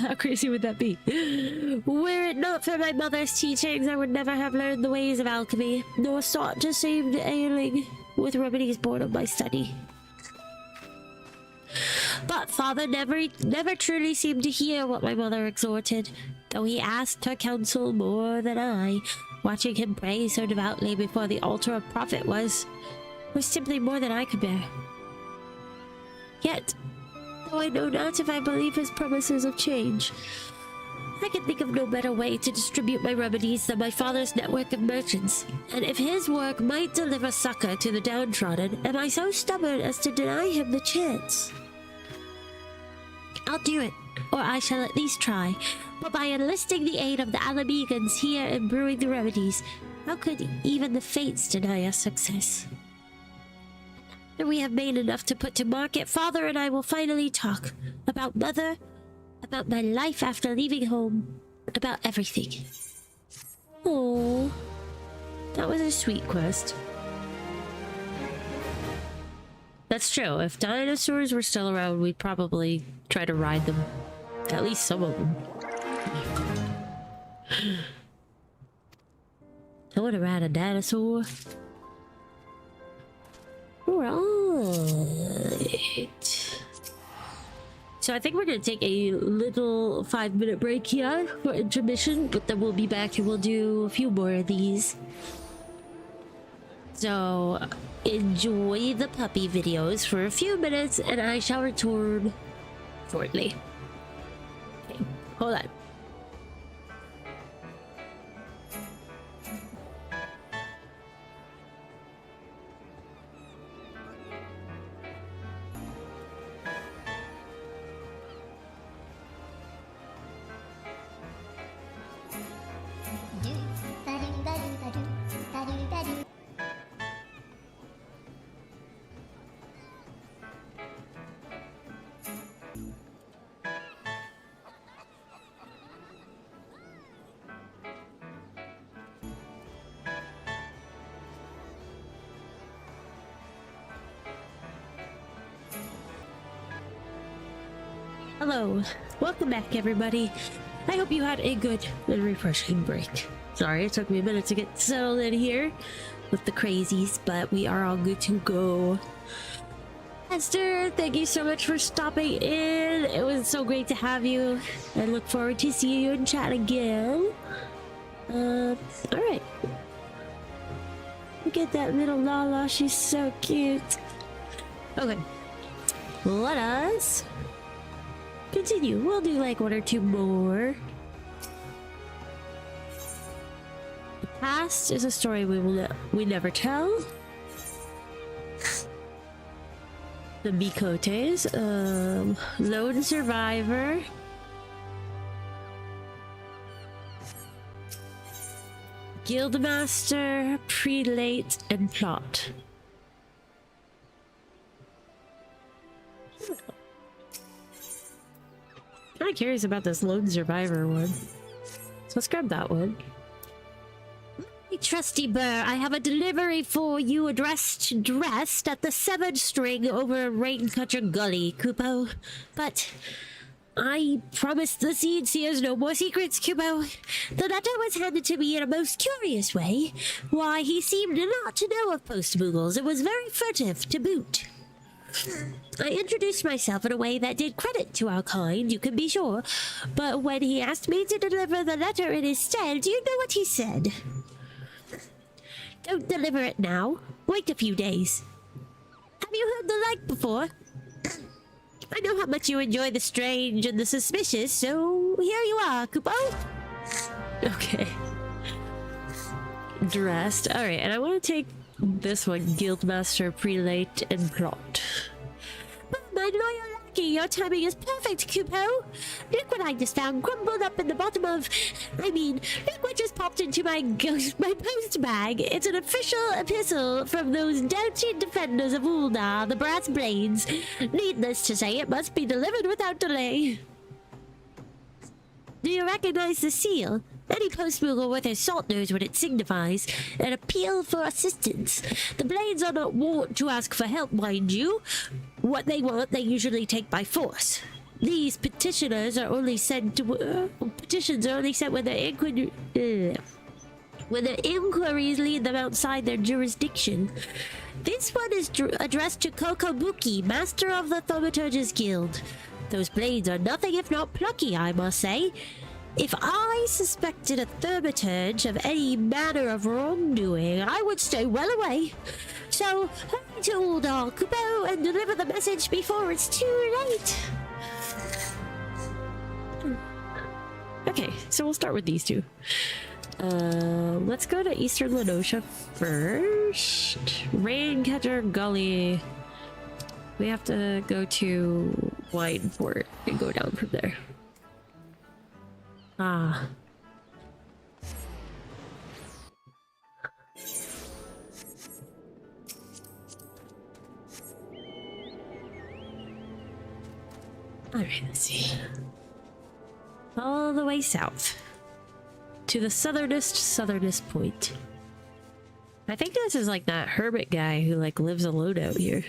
How crazy would that be? Were it not for my mother's teachings, I would never have learned the ways of alchemy, nor sought to save the ailing with remedies born of my study. But father never truly seemed to hear what my mother exhorted, though he asked her counsel more than I. Watching him pray so devoutly before the altar of profit was simply more than I could bear. Yet, though I know not if I believe his promises of change, I can think of no better way to distribute my remedies than my father's network of merchants. And if his work might deliver succor to the downtrodden, am I so stubborn as to deny him the chance? I'll do it, or I shall at least try. But by enlisting the aid of the Alamegans here in brewing the remedies, how could even the fates deny us success? After we have made enough to put to market, father and I will finally talk about mother, about my life after leaving home, about everything. Oh, that was a sweet quest. That's true. If dinosaurs were still around, we'd probably try to ride them. At least some of them. I want to ride a dinosaur. Right. So I think we're going to take a little 5-minute break here for intermission, but then we'll be back and we'll do a few more of these. So enjoy the puppy videos for a few minutes and I shall return shortly. Okay, hold on. Hello, welcome back everybody. I hope you had a good and refreshing break. Sorry, it took me a minute to get settled in here with the crazies, but we are all good to go. Esther, thank you so much for stopping in. It was so great to have you. I look forward to seeing you in chat again. Alright. Look at that little Lala, she's so cute. Okay. Let us continue. We'll do like one or two more. The past is a story we never tell. The Mikotes, lone survivor. Guildmaster, prelate, and plot. Kind of curious about this lone survivor one. So let's grab that one. Hey, trusty Burr, I have a delivery for you dressed at the 7th string over Raincutter Gully, Kupo. But I promised the seed seers no more secrets, Kupo. The letter was handed to me in a most curious way. Why, he seemed not to know of post-Moogles. It was very furtive to boot. I introduced myself in a way that did credit to our kind, you can be sure. But when he asked me to deliver the letter in his stead, do you know what he said? Don't deliver it now. Wait a few days. Have you heard the like before? I know how much you enjoy the strange and the suspicious, so here you are, Kupo. Okay. Dressed. Alright, and I want to take this one, Guildmaster, Prelate, and Plot. My loyal lackey, your timing is perfect, Kupo. Look what I just found crumbled up in the bottom of... look what just popped into my post bag. It's an official epistle from those doughty defenders of Uldar, the Brass Blades. Needless to say, it must be delivered without delay. Do you recognize the seal? Any post-Moogle with his salt knows what it signifies. An appeal for assistance. The Blades are not wont to ask for help, mind you. What they want, they usually take by force. These petitioners are only sent to... petitions are only sent when their inquiries lead them outside their jurisdiction. This one is addressed to Kokobuki, Master of the Thaumaturge's Guild. Those Blades are nothing if not plucky, I must say. If I suspected a thaumaturge of any manner of wrongdoing, I would stay well away. So, hurry to Uldar, Kupo, and deliver the message before it's too late. Okay, so we'll start with these two. Let's go to Eastern Lenosha first. Raincutter Gully. We have to go to Wineport and go down from there. Ah. Alright, let's see. All the way south. To the southernest point. I think this is like that hermit guy who like lives alone out here.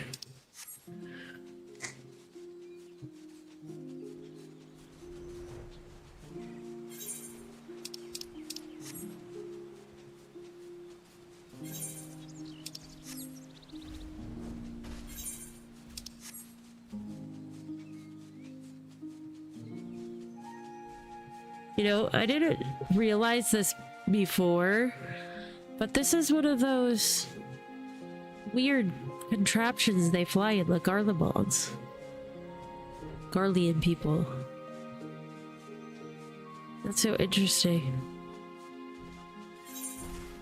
You know, I didn't realize this before, but this is one of those weird contraptions they fly in, like Garlemons. Garlean people. That's so interesting.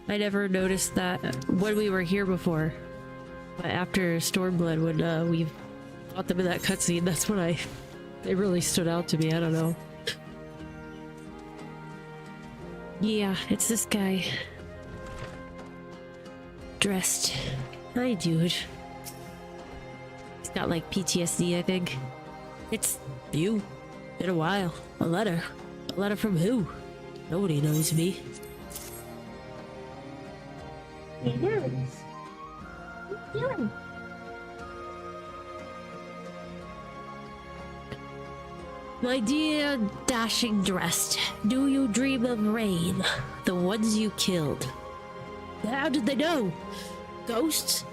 I never noticed that when we were here before. But after Stormblood, when we fought them in that cutscene, that's when they really stood out to me. I don't know. Yeah, it's this guy. Dressed. Hi, dude. He's got like PTSD, I think. It's you. Been a while. A letter. A letter from who? Nobody knows me. He knows. What are you doing? My dear dashing dressed, do you dream of rain? The ones you killed. How did they know? Ghosts?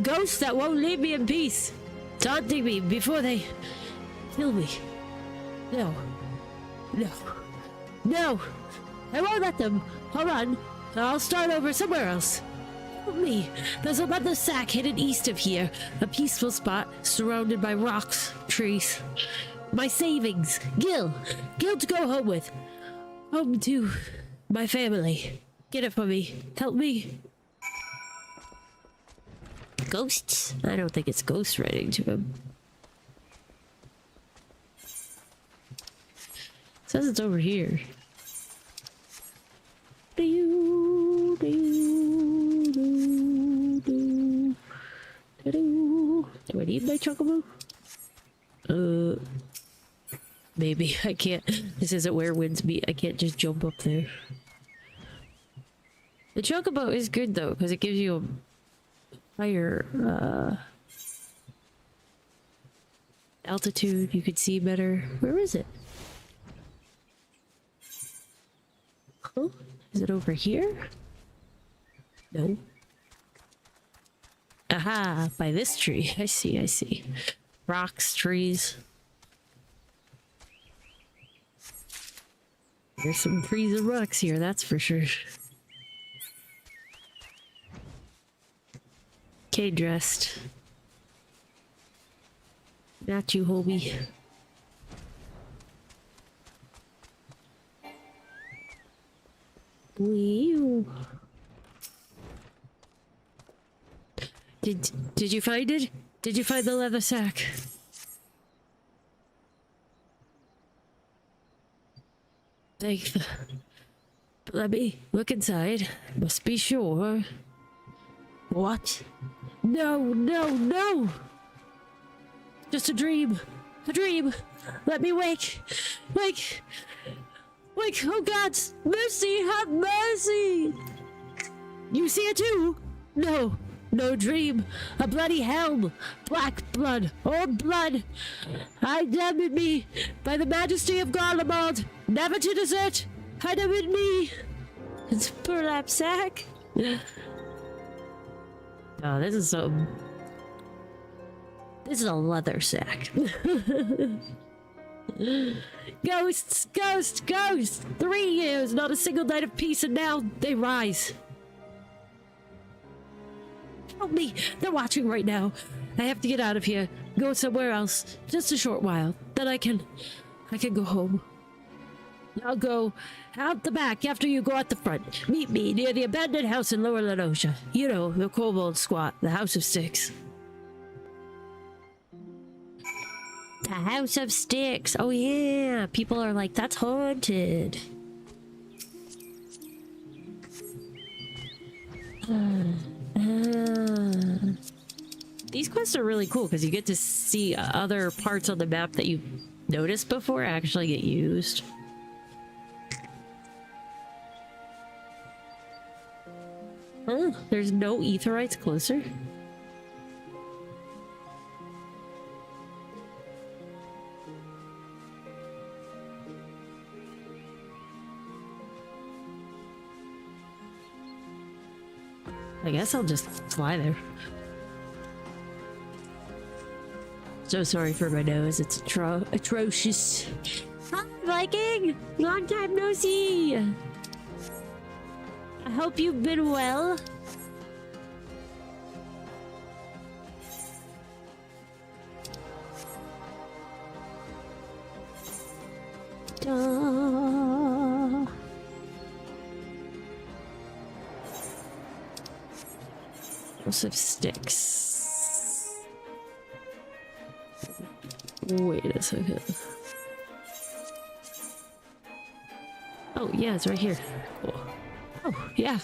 Ghosts that won't leave me in peace. Taunting me before they kill me. No. No. No! I won't let them. Hold on. I'll start over somewhere else. Help me. There's a leather sack hidden east of here. A peaceful spot surrounded by rocks, trees. My savings. Gil. Gil to go home with. Home to my family. Get it for me. Help me. Ghosts? I don't think it's ghost writing to him. It says it's over here. Do I need my chocobo? Maybe I can't. This isn't where winds meet. I can't just jump up there. The chocobo is good though, because it gives you a higher altitude. You could see better. Where is it? Huh? Is it over here? No. Aha, by this tree. I see, I see. Rocks, trees. There's some trees and rocks here, that's for sure. Okay, dressed. Not you, homie. Wee-oo. Did you find it? Did you find the leather sack? Let me look inside. Must be sure. What? No, no, no! Just a dream. A dream. Let me wake. Wake. Wake. Oh God. Mercy. Have mercy. You see it too? No. No dream. A bloody helm. Black blood. Old blood. I damn me by the majesty of Garlemald. Never to desert. Hide him in me. It's a burlap sack. Oh, this is some... This is a leather sack. Ghosts! Ghosts! Ghosts! 3 years, not a single night of peace, and now they rise. Help me! They're watching right now. I have to get out of here. Go somewhere else. Just a short while. Then I can go home. I'll go out the back after you go out the front. Meet me near the abandoned house in Lower Lenosha. You know, the kobold squat, the House of Sticks. The House of Sticks. Oh yeah. People are like, that's haunted. These quests are really cool because you get to see other parts on the map that you noticed before actually get used. Huh? There's no Aetherites closer? I guess I'll just fly there. So sorry for my nose, it's atrocious. Hi, Viking! Long time no see! I hope you've been well. House of Sticks. Wait a second. Oh, yeah, it's right here. Cool. Oh, yeah.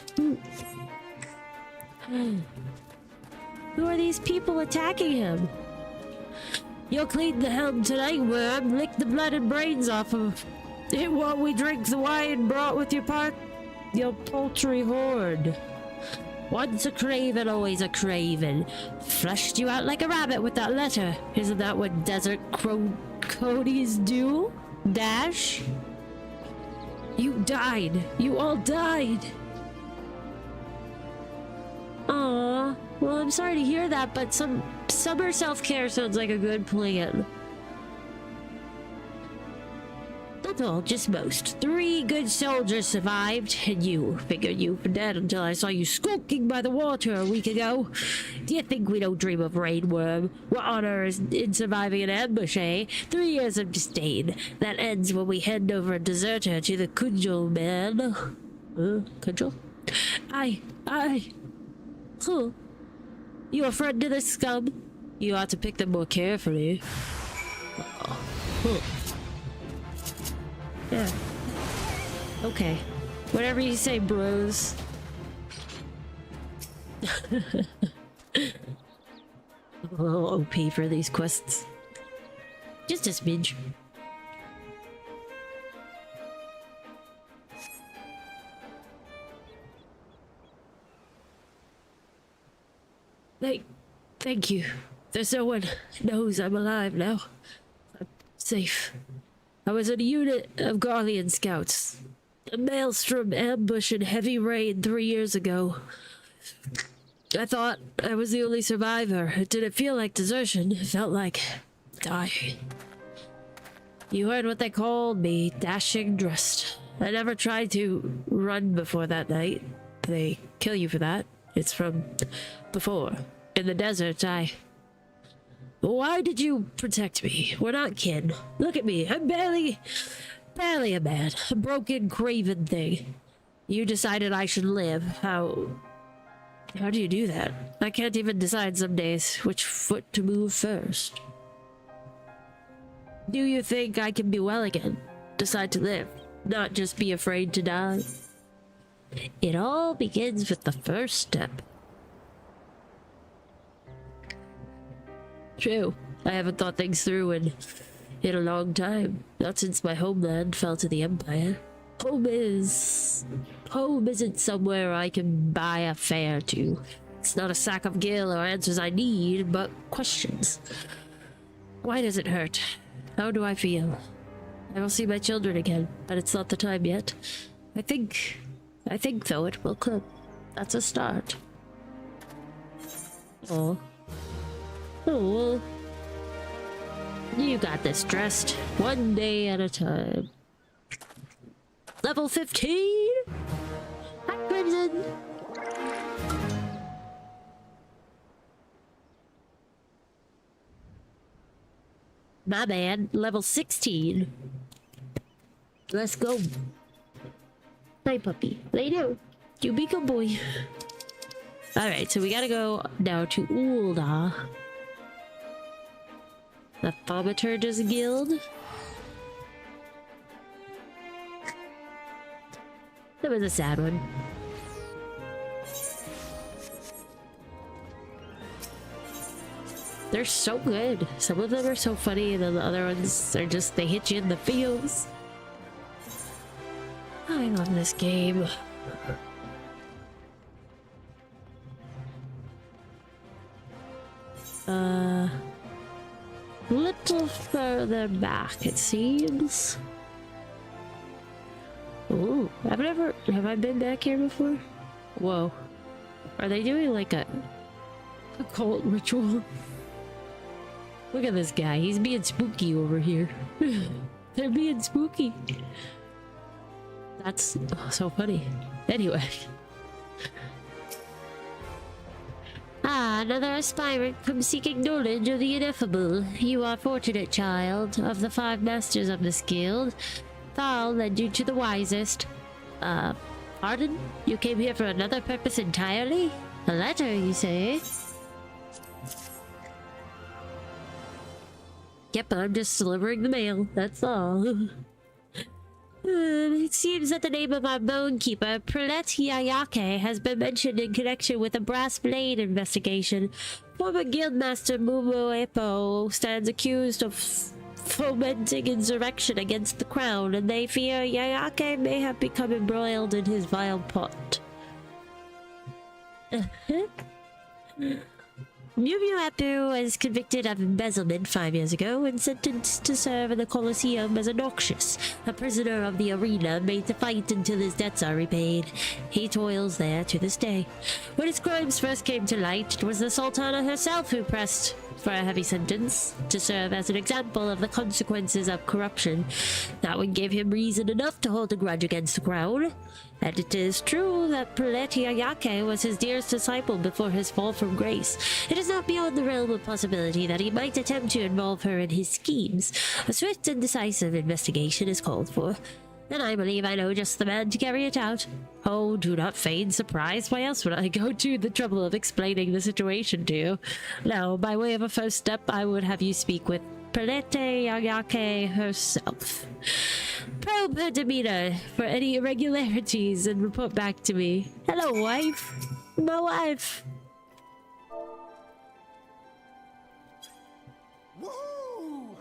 Who are these people attacking him? You'll clean the helm tonight, worm. Lick the blood and brains off of it while we drink the wine brought with your part, your poultry horde. Once a craven, always a craven. Flushed you out like a rabbit with that letter. Isn't that what desert conies do? Dash? You died. You all died. Aw. Well, I'm sorry to hear that, but summer self-care sounds like a good plan. That's all, just most. 3 good soldiers survived, and you figured you were dead until I saw you skulking by the water a week ago. Do you think we don't dream of rainworm? What honor is in surviving an ambush, eh? 3 years of disdain. That ends when we hand over a deserter to the Cudgel man. Cudgel? Huh. You a friend to this scum? You ought to pick them more carefully. Huh. Yeah. Okay. Whatever you say, bros. A little OP for these quests. Just a smidge. Thank you. There's no one knows I'm alive now. I'm safe. I was in a unit of Garlean scouts. A maelstrom ambush and heavy rain 3 years ago. I thought I was the only survivor. It didn't feel like desertion. It felt like dying. You heard what they called me, dashing dressed. I never tried to run before that night. They kill you for that. It's from before. In the desert, Why did you protect me? We're not kin. Look at me. I'm barely a man. A broken, craven thing. You decided I should live. How do you do that? I can't even decide some days which foot to move first. Do you think I can be well again? Decide to live, not just be afraid to die? It all begins with the first step. True. I haven't thought things through in a long time. Not since my homeland fell to the Empire. Home isn't somewhere I can buy a fare to. It's not a sack of gil or answers I need, but questions. Why does it hurt? How do I feel? I will see my children again, but it's not the time yet. I think though it will come. That's a start. Oh. Oh, well, you got this, dressed. One day at a time. Level 15? Hi, Crimson! My bad. Level 16. Let's go. Hi, puppy. Lay down. You be good boy. Alright, so we gotta go now to Ulda. The Thaumaturge's Guild. That was a sad one. They're so good. Some of them are so funny, and then the other ones are just, they hit you in the feels. I love this game. Little further back, it seems. Ooh, have I been back here before? Whoa. Are they doing like a cult ritual? Look at this guy, he's being spooky over here. They're being spooky. That's so funny. Anyway. Ah, another aspirant from seeking knowledge of the ineffable. You are fortunate, child. Of the 5 masters of this guild, Thal led you to the wisest. Pardon? You came here for another purpose entirely? A letter, you say? Yep, I'm just delivering the mail, that's all. It seems that the name of our bone keeper, Prelet Yayake, has been mentioned in connection with a brass blade investigation. Former guildmaster Mumo Eppo stands accused of fomenting insurrection against the crown, and they fear Yayake may have become embroiled in his vile plot. Mumu was convicted of embezzlement 5 years ago and sentenced to serve in the Colosseum as a noxious, a prisoner of the arena made to fight until his debts are repaid. He toils there to this day. When his crimes first came to light, it was the Sultana herself who pressed for a heavy sentence to serve as an example of the consequences of corruption. That one gave him reason enough to hold a grudge against the crown. And it is true that Preleti Ayake was his dearest disciple before his fall from grace. It is not beyond the realm of possibility that he might attempt to involve her in his schemes. A swift and decisive investigation is called for, and I believe I know just the man to carry it out. Oh, do not feign surprise. Why else would I go to the trouble of explaining the situation to you? Now, by way of a first step, I would have you speak with Prelete Ayake herself. Probe her demeanor for any irregularities and report back to me. Hello, wife. My wife. Woo!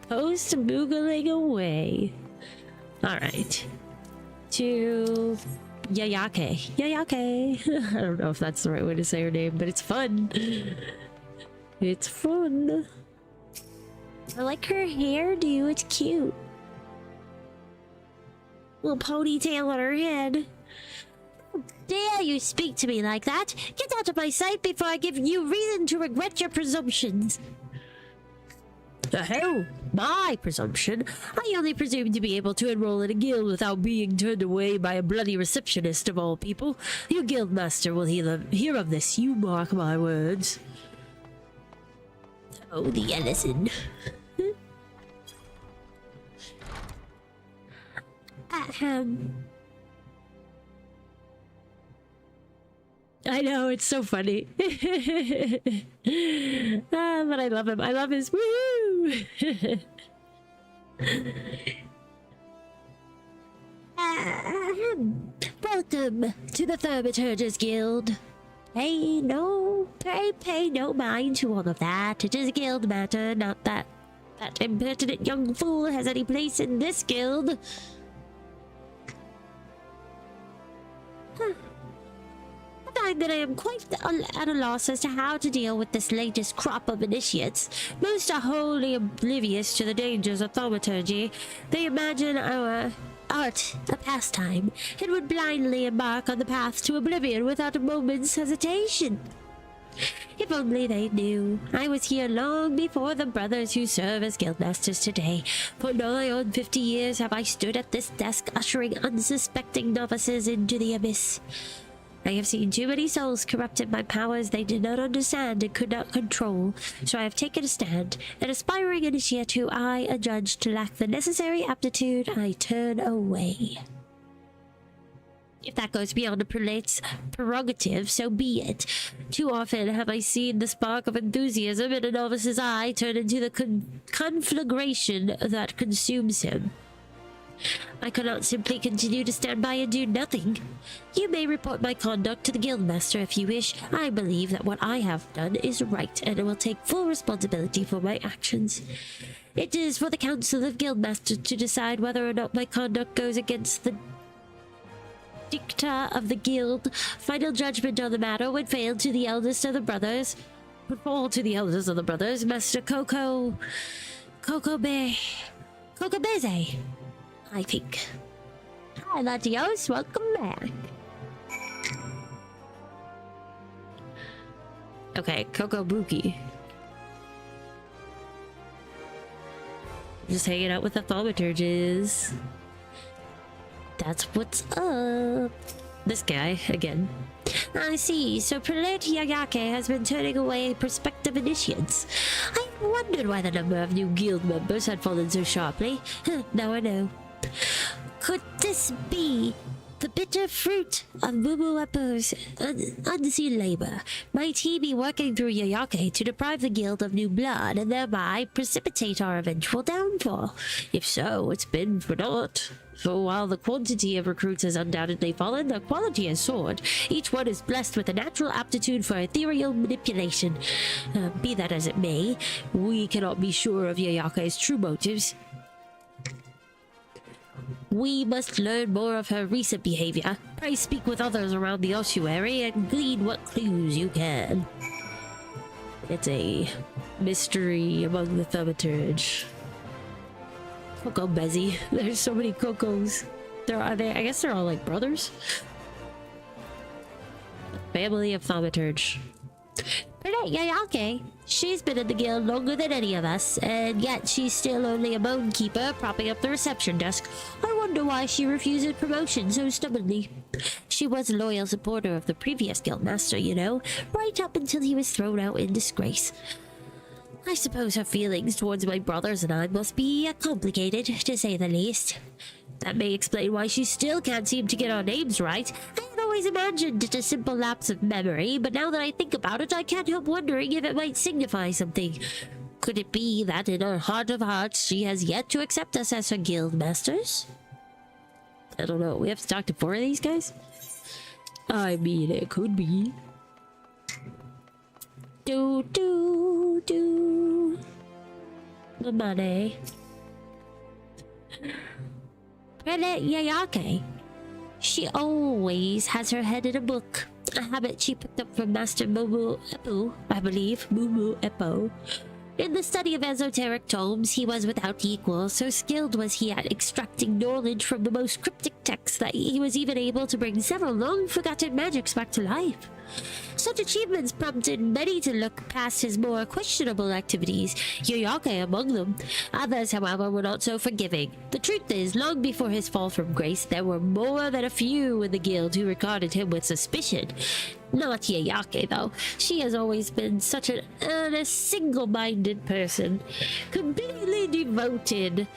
Post Moogling away. Alright. To Yayake. Yayake. I don't know if that's the right way to say her name, but it's fun. It's fun. I like her hairdo. It's cute. Little ponytail on her head. How dare you speak to me like that? Get out of my sight before I give you reason to regret your presumptions. The hell? My presumption? I only presume to be able to enroll in a guild without being turned away by a bloody receptionist of all people. Your guildmaster will hear of this, you mark my words. Oh, the Ellison. I know, it's so funny. But I love him. I love his woohoo! Welcome to the Thaumaturgers Guild. Pay no mind to all of that. It is a guild matter, not that impertinent young fool has any place in this guild. I find that I am quite at a loss as to how to deal with this latest crop of initiates. Most are wholly oblivious to the dangers of thaumaturgy. They imagine our art a pastime and would blindly embark on the path to oblivion without a moment's hesitation. If only they knew. I was here long before the brothers who serve as guildmasters today. For nigh on 50 years have I stood at this desk ushering unsuspecting novices into the abyss. I have seen too many souls corrupted by powers they did not understand and could not control, so I have taken a stand. An aspiring initiate who I adjudge to lack the necessary aptitude, I turn away. If that goes beyond a prelate's prerogative, so be it. Too often have I seen the spark of enthusiasm in a novice's eye turn into the conflagration that consumes him. I cannot simply continue to stand by and do nothing. You may report my conduct to the guildmaster if you wish. I believe that what I have done is right, and I will take full responsibility for my actions. It is for the Council of Guildmasters to decide whether or not my conduct goes against the dicta of the guild. Final judgment on the matter would fall to the eldest of the brothers. Master Kokobeze, I think. Hi, Latios. Welcome back. Okay, Kokobuki. Just hanging out with the thaumaturges. That's what's up. This guy, again. I see. So Prelate Yagake has been turning away prospective initiates. I wondered why the number of new guild members had fallen so sharply. Now I know. Could this be The bitter fruit of Moogle unseen labor. Might he be working through Yayake to deprive the guild of new blood and thereby precipitate our eventual downfall? If so, it's been for naught. For while the quantity of recruits has undoubtedly fallen, the quality has soared. Each one is blessed with a natural aptitude for ethereal manipulation. Be that as it may, we cannot be sure of Yayake's true motives. We must learn more of her recent behavior. Pray speak with others around the ossuary and glean what clues you can. It's a mystery among the thaumaturge. Coco Bezzy. There's so many Cocos. I guess they're all like brothers. Family of thaumaturge. Yayake, she's been in the guild longer than any of us, and yet she's still only a bone keeper propping up the reception desk. I wonder why she refuses promotion so stubbornly. She was a loyal supporter of the previous guildmaster, you know, right up until he was thrown out in disgrace. I suppose her feelings towards my brothers and I must be complicated, to say the least. That may explain why she still can't seem to get our names right. I had always imagined it a simple lapse of memory, but now that I think about it, I can't help wondering if it might signify something. Could it be that in her heart of hearts, she has yet to accept us as her guild masters? I don't know. We have to talk to 4 of these guys? I mean, it could be. The money. Yayake. She always has her head in a book. A habit she picked up from Master Moogle Eppo, I believe. Moogle Eppo. In the study of esoteric tomes, he was without equal. So skilled was he at extracting knowledge from the most cryptic texts that he was even able to bring several long-forgotten magics back to life. Such achievements prompted many to look past his more questionable activities, Yayake among them. Others, however, were not so forgiving. The truth is, long before his fall from grace, there were more than a few in the guild who regarded him with suspicion. Not Yayake, though. She has always been such an earnest, single-minded person, completely devoted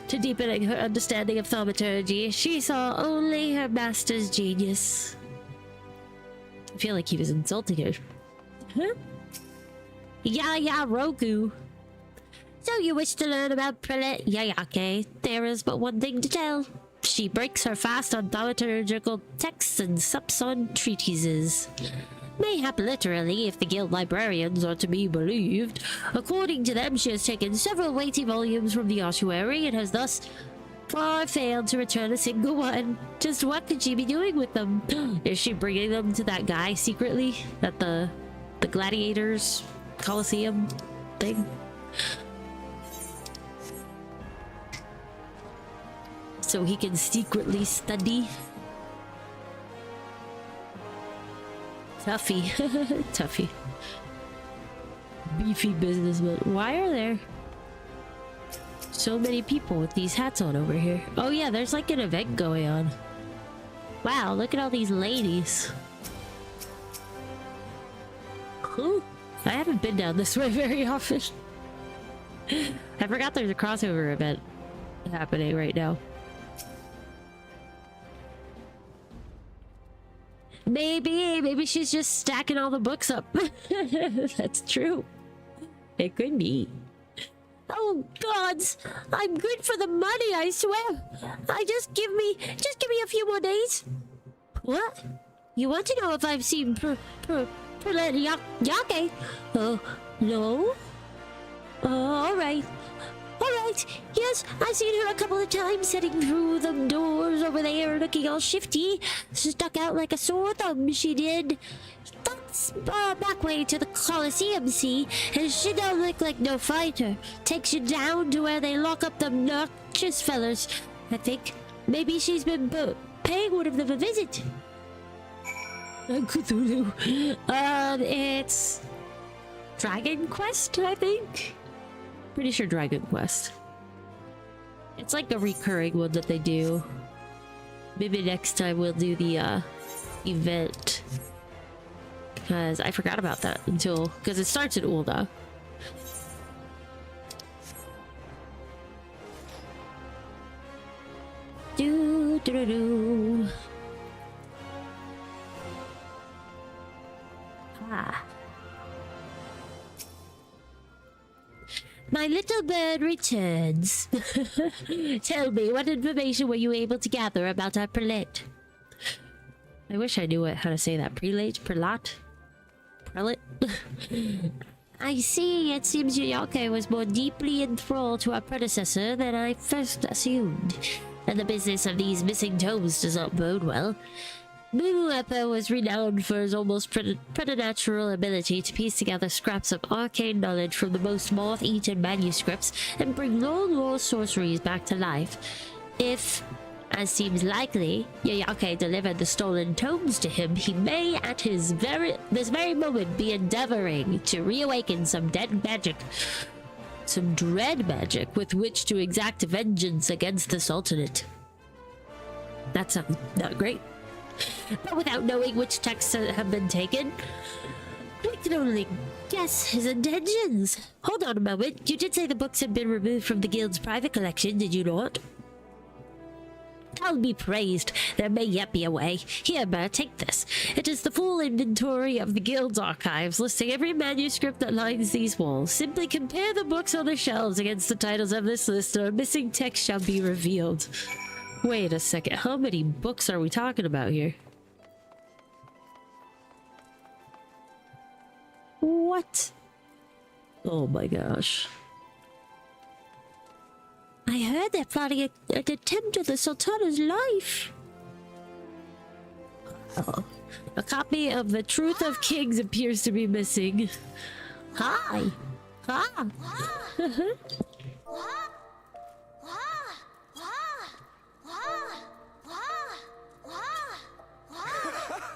to deepening her understanding of thaumaturgy. She saw only her master's genius. I feel like he was insulting her. Huh? Yeah, Roku. So you wish to learn about Prelate Yayake? There is but one thing to tell. She breaks her fast on thaumaturgical texts and sups on treatises. Mayhap literally, if the guild librarians are to be believed. According to them, she has taken several weighty volumes from the ossuary and has thus far failed to return a single one. Just what could she be doing with them? Is she bringing them to that guy secretly at the gladiators Coliseum thing? So he can secretly study? Tuffy. Tuffy. Beefy businessman. Why are there so many people with these hats on over here? Oh yeah, there's like an event going on. Wow, look at all these ladies. Huh? I haven't been down this way very often. I forgot there's a crossover event happening right now. Maybe she's just stacking all the books up. That's true. It could be. Oh gods, I'm good for the money, I swear. Just give me a few more days. What? You want to know if I've seen Yake? Oh, no. All right. Yes, I've seen her a couple of times heading through the doors over there, looking all shifty. Stuck out like a sore thumb, she did. That's back way to the Coliseum, see? And she don't look like no fighter. Takes you down to where they lock up them noxious fellers. I think maybe she's been paying one of them a visit. Cthulhu. It's Dragon Quest, I think. Pretty sure Dragon Quest. It's like a recurring one that they do. Maybe next time we'll do the event. Because I forgot about that because it starts at Ulda. my little bird returns. Tell me, what information were you able to gather about our prelate? I wish I knew how to say that. Prelate? Prelate? I see. It seems Yayake was more deeply enthralled to our predecessor than I first assumed, and the business of these missing tomes does not bode well. Moogle was renowned for his almost preternatural ability to piece together scraps of arcane knowledge from the most moth-eaten manuscripts and bring long-lost sorceries back to life. If, as seems likely, Yayake delivered the stolen tomes to him, he may at this very moment be endeavoring to reawaken some dead magic. Some dread magic with which to exact vengeance against the Sultanate. That sounds not great. But without knowing which texts have been taken, we can only guess his intentions. Hold on a moment. You did say the books had been removed from the guild's private collection, did you not? God be praised. There may yet be a way. Here, Burr, take this. It is the full inventory of the guild's archives, listing every manuscript that lines these walls. Simply compare the books on the shelves against the titles of this list, or a missing text shall be revealed. Wait a second, how many books are we talking about here? What? Oh my gosh. I heard they're plotting an attempt at the Sultana's life. Oh. A copy of The Truth of Kings appears to be missing. Hi. Ah.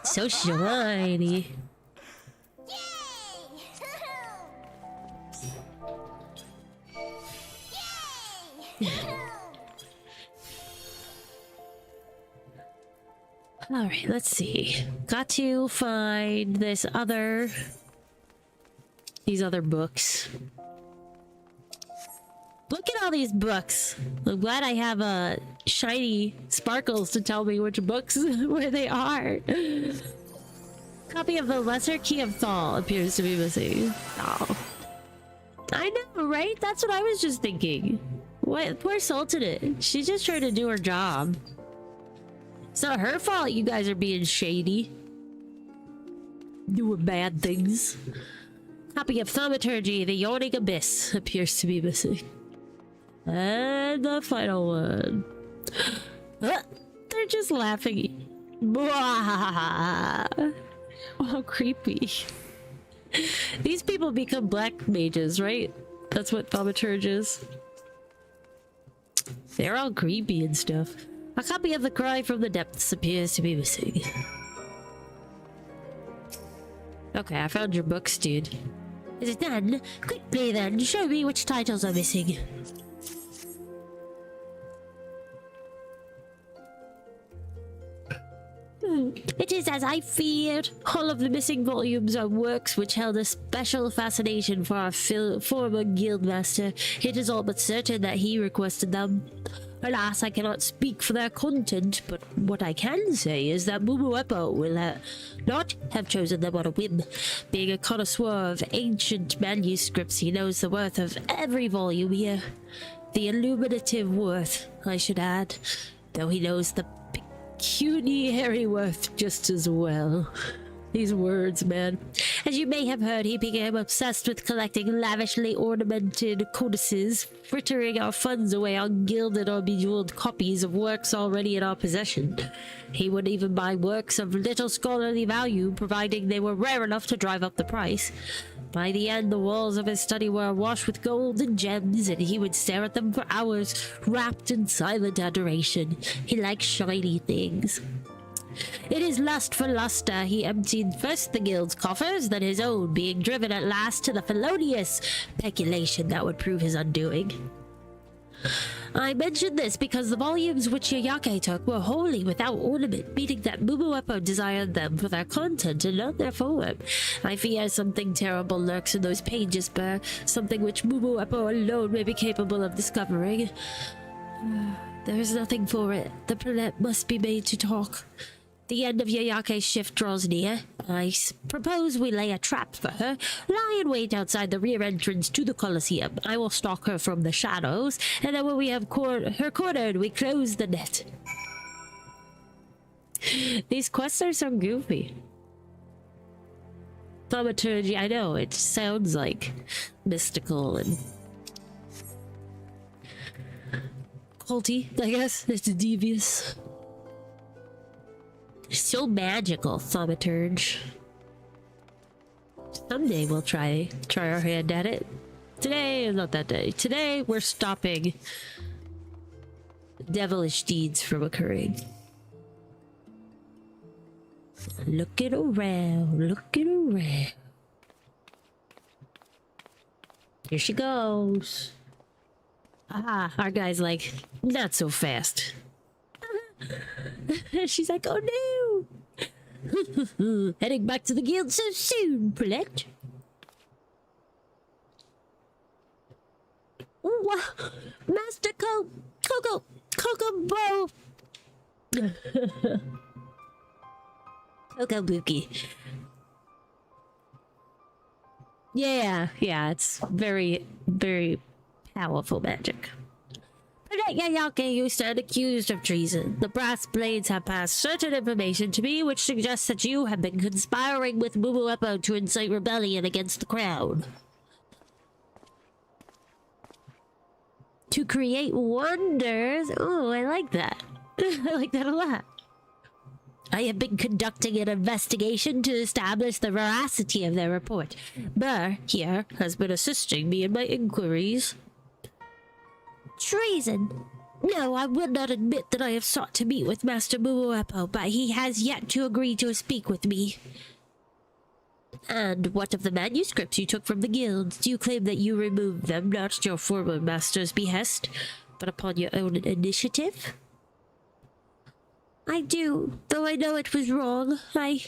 So shiny. All right, let's see. Got to find these other books. Look at all these books. I'm glad I have shiny sparkles to tell me which books where they are. Copy of the Lesser Key of Thal appears to be missing. Oh. I know, right? That's what I was just thinking. What? Poor Sultanate. She's just trying to do her job. It's not her fault you guys are being shady. Doing bad things. Copy of Thaumaturgy, the Yawning Abyss appears to be missing. And the final one. They're just laughing. Blah. How creepy. These people become black mages, right? That's what Thaumaturge is. They're all creepy and stuff. A copy of The Cry from the Depths appears to be missing. Okay, I found your books, dude. Is it done? Quickly then, show me which titles are missing. It is as I feared. All of the missing volumes are works which held a special fascination for our former guildmaster. It is all but certain that he requested them. Alas, I cannot speak for their content, but what I can say is that Moogle will not have chosen them on a whim. Being a connoisseur of ancient manuscripts, he knows the worth of every volume here. The illuminative worth, I should add, though he knows the pecuniary worth just as well. These words, man. As you may have heard, he became obsessed with collecting lavishly ornamented codices, frittering our funds away on gilded or bejeweled copies of works already in our possession. He would even buy works of little scholarly value, providing they were rare enough to drive up the price. By the end, the walls of his study were awash with gold and gems, and he would stare at them for hours, wrapped in silent adoration. He liked shiny things. In his lust for luster, he emptied first the guild's coffers, then his own, being driven at last to the felonious peculation that would prove his undoing. I mention this because the volumes which Yayake took were wholly without ornament, meaning that Moogle desired them for their content and not their form. I fear something terrible lurks in those pages, Burr, something which Moogle alone may be capable of discovering. There is nothing for it. The prelate must be made to talk. The end of Yayake's shift draws near. I propose we lay a trap for her, lie in wait outside the rear entrance to the Colosseum. I will stalk her from the shadows, and then when we have her cornered, we close the net. These quests are so goofy. Thaumaturgy, I know, it sounds like mystical and culty, I guess. It's devious. So magical, thaumaturge. Someday we'll try our hand at it. Today is not that day. Today we're stopping devilish deeds from occurring. Looking around, looking around. Here she goes. Ah, our guy's like, not so fast. She's like, oh no! Heading back to the guild so soon, Paulette. Master Coco Bro. Coco Buki. Yeah, it's very, very powerful magic. Yayake, you stand accused of treason. The brass blades have passed certain information to me which suggests that you have been conspiring with Moogle to incite rebellion against the crown. To create wonders. Oh, I like that. I like that a lot. I have been conducting an investigation to establish the veracity of their report. Burr, here, has been assisting me in my inquiries. Treason? No, I will not admit that I have sought to meet with Master Moogle, but he has yet to agree to speak with me. And what of the manuscripts you took from the guilds? Do you claim that you removed them, not at your former master's behest, but upon your own initiative? I do, though I know it was wrong. I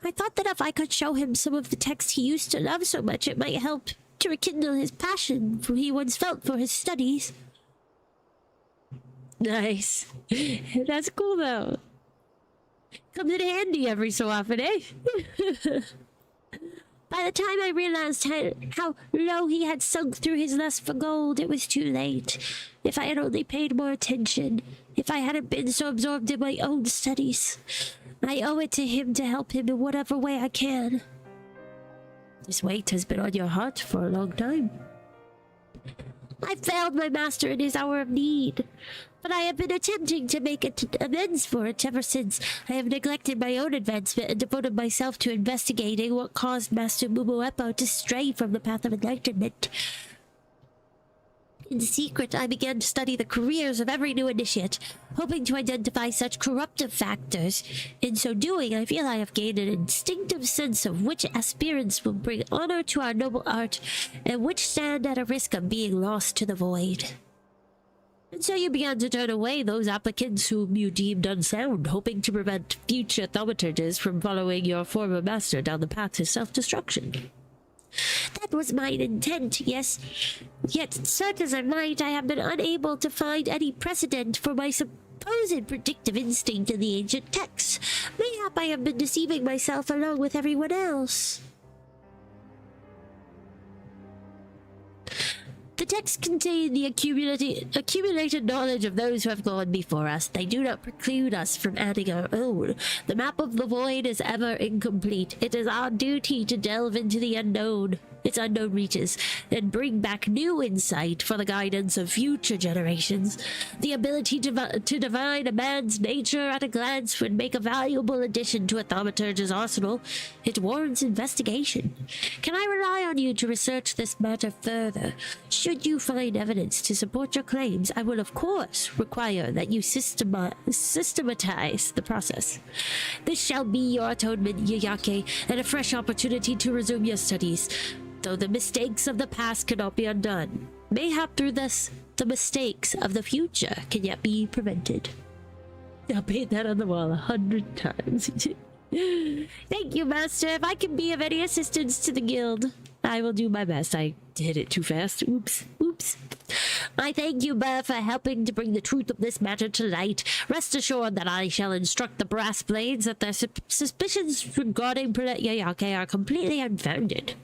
thought that if I could show him some of the texts he used to love so much, it might help to rekindle his passion he once felt for his studies. Nice. That's cool, though. Comes in handy every so often, eh? By the time I realized how low he had sunk through his lust for gold, it was too late. If I had only paid more attention, if I hadn't been so absorbed in my own studies, I owe it to him to help him in whatever way I can. This weight has been on your heart for a long time. I failed my master in his hour of need, but I have been attempting to make amends for it ever since. I have neglected my own advancement and devoted myself to investigating what caused Master Moogle to stray from the path of enlightenment. In secret, I began to study the careers of every new initiate, hoping to identify such corruptive factors. In so doing, I feel I have gained an instinctive sense of which aspirants will bring honor to our noble art, and which stand at a risk of being lost to the void. And so you began to turn away those applicants whom you deemed unsound, hoping to prevent future thaumaturges from following your former master down the path to self-destruction. That was mine intent, yes. Yet, certain as I might, I have been unable to find any precedent for my supposed predictive instinct in the ancient texts. Mayhap I have been deceiving myself along with everyone else. The texts contain the accumulated knowledge of those who have gone before us. They do not preclude us from adding our own. The map of the void is ever incomplete. It is our duty to delve into the unknown, its unknown reaches, and bring back new insight for the guidance of future generations. The ability to divine a man's nature at a glance would make a valuable addition to a thaumaturge's arsenal. It warrants investigation. Can I rely on you to research this matter further? Should you find evidence to support your claims, I will of course require that you systematize the process. This shall be your atonement, Yayake, and a fresh opportunity to resume your studies. Though the mistakes of the past cannot be undone, mayhap through this, the mistakes of the future can yet be prevented. I'll paint that on the wall 100 times. Thank you, Master. If I can be of any assistance to the guild, I will do my best. I did it too fast. Oops. I thank you, Burr, for helping to bring the truth of this matter to light. Rest assured that I shall instruct the brass blades that their suspicions regarding Prillet Yayake are completely unfounded.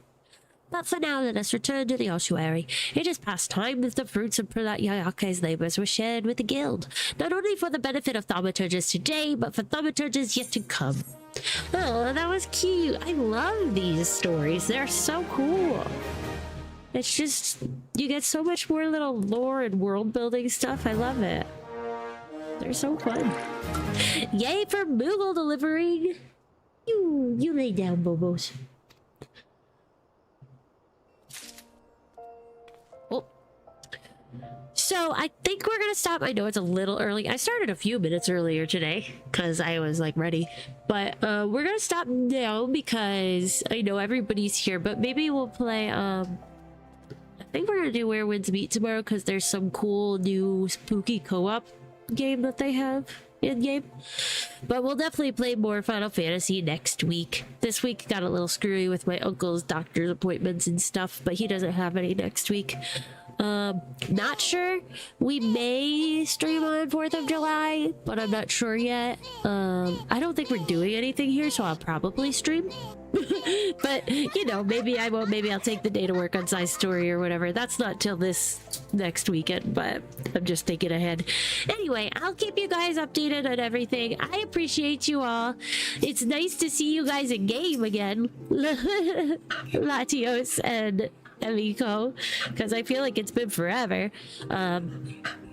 But for now, let us return to the ossuary. It is past time that the fruits of Prillet Yayake's labors were shared with the guild, not only for the benefit of thaumaturges today, but for thaumaturges yet to come. Oh, that was cute. I love these stories. They're so cool. It's just, you get so much more little lore and world building stuff. I love it. They're so fun. Yay for Moogle delivering. You lay down, Bobos. Oh. So I think we're gonna stop. I know it's a little early. I started a few minutes earlier today because I was like ready. But we're gonna stop now because I know everybody's here. But maybe we'll play I think we're gonna do Where Winds Meet tomorrow because there's some cool new spooky co-op game that they have in game. But we'll definitely play more Final Fantasy next week. This week got a little screwy with my uncle's doctor's appointments and stuff, but he doesn't have any next week. Not sure. We may stream on 4th of July, but I'm not sure yet. I don't think we're doing anything here, so I'll probably stream. But, you know, maybe I won't. Maybe I'll take the day to work on Side Story or whatever. That's not till this next weekend, but I'm just thinking ahead. Anyway, I'll keep you guys updated on everything. I appreciate you all. It's nice to see you guys in game again. Latios and Emiko, because I feel like it's been forever.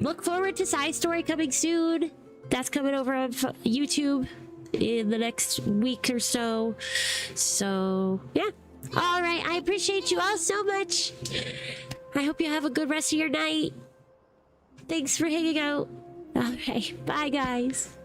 Look forward to Side Story coming soon. That's coming over on YouTube in the next week or so. So yeah, all right, I appreciate you all so much. I hope you have a good rest of your night. Thanks for hanging out. All right, bye guys.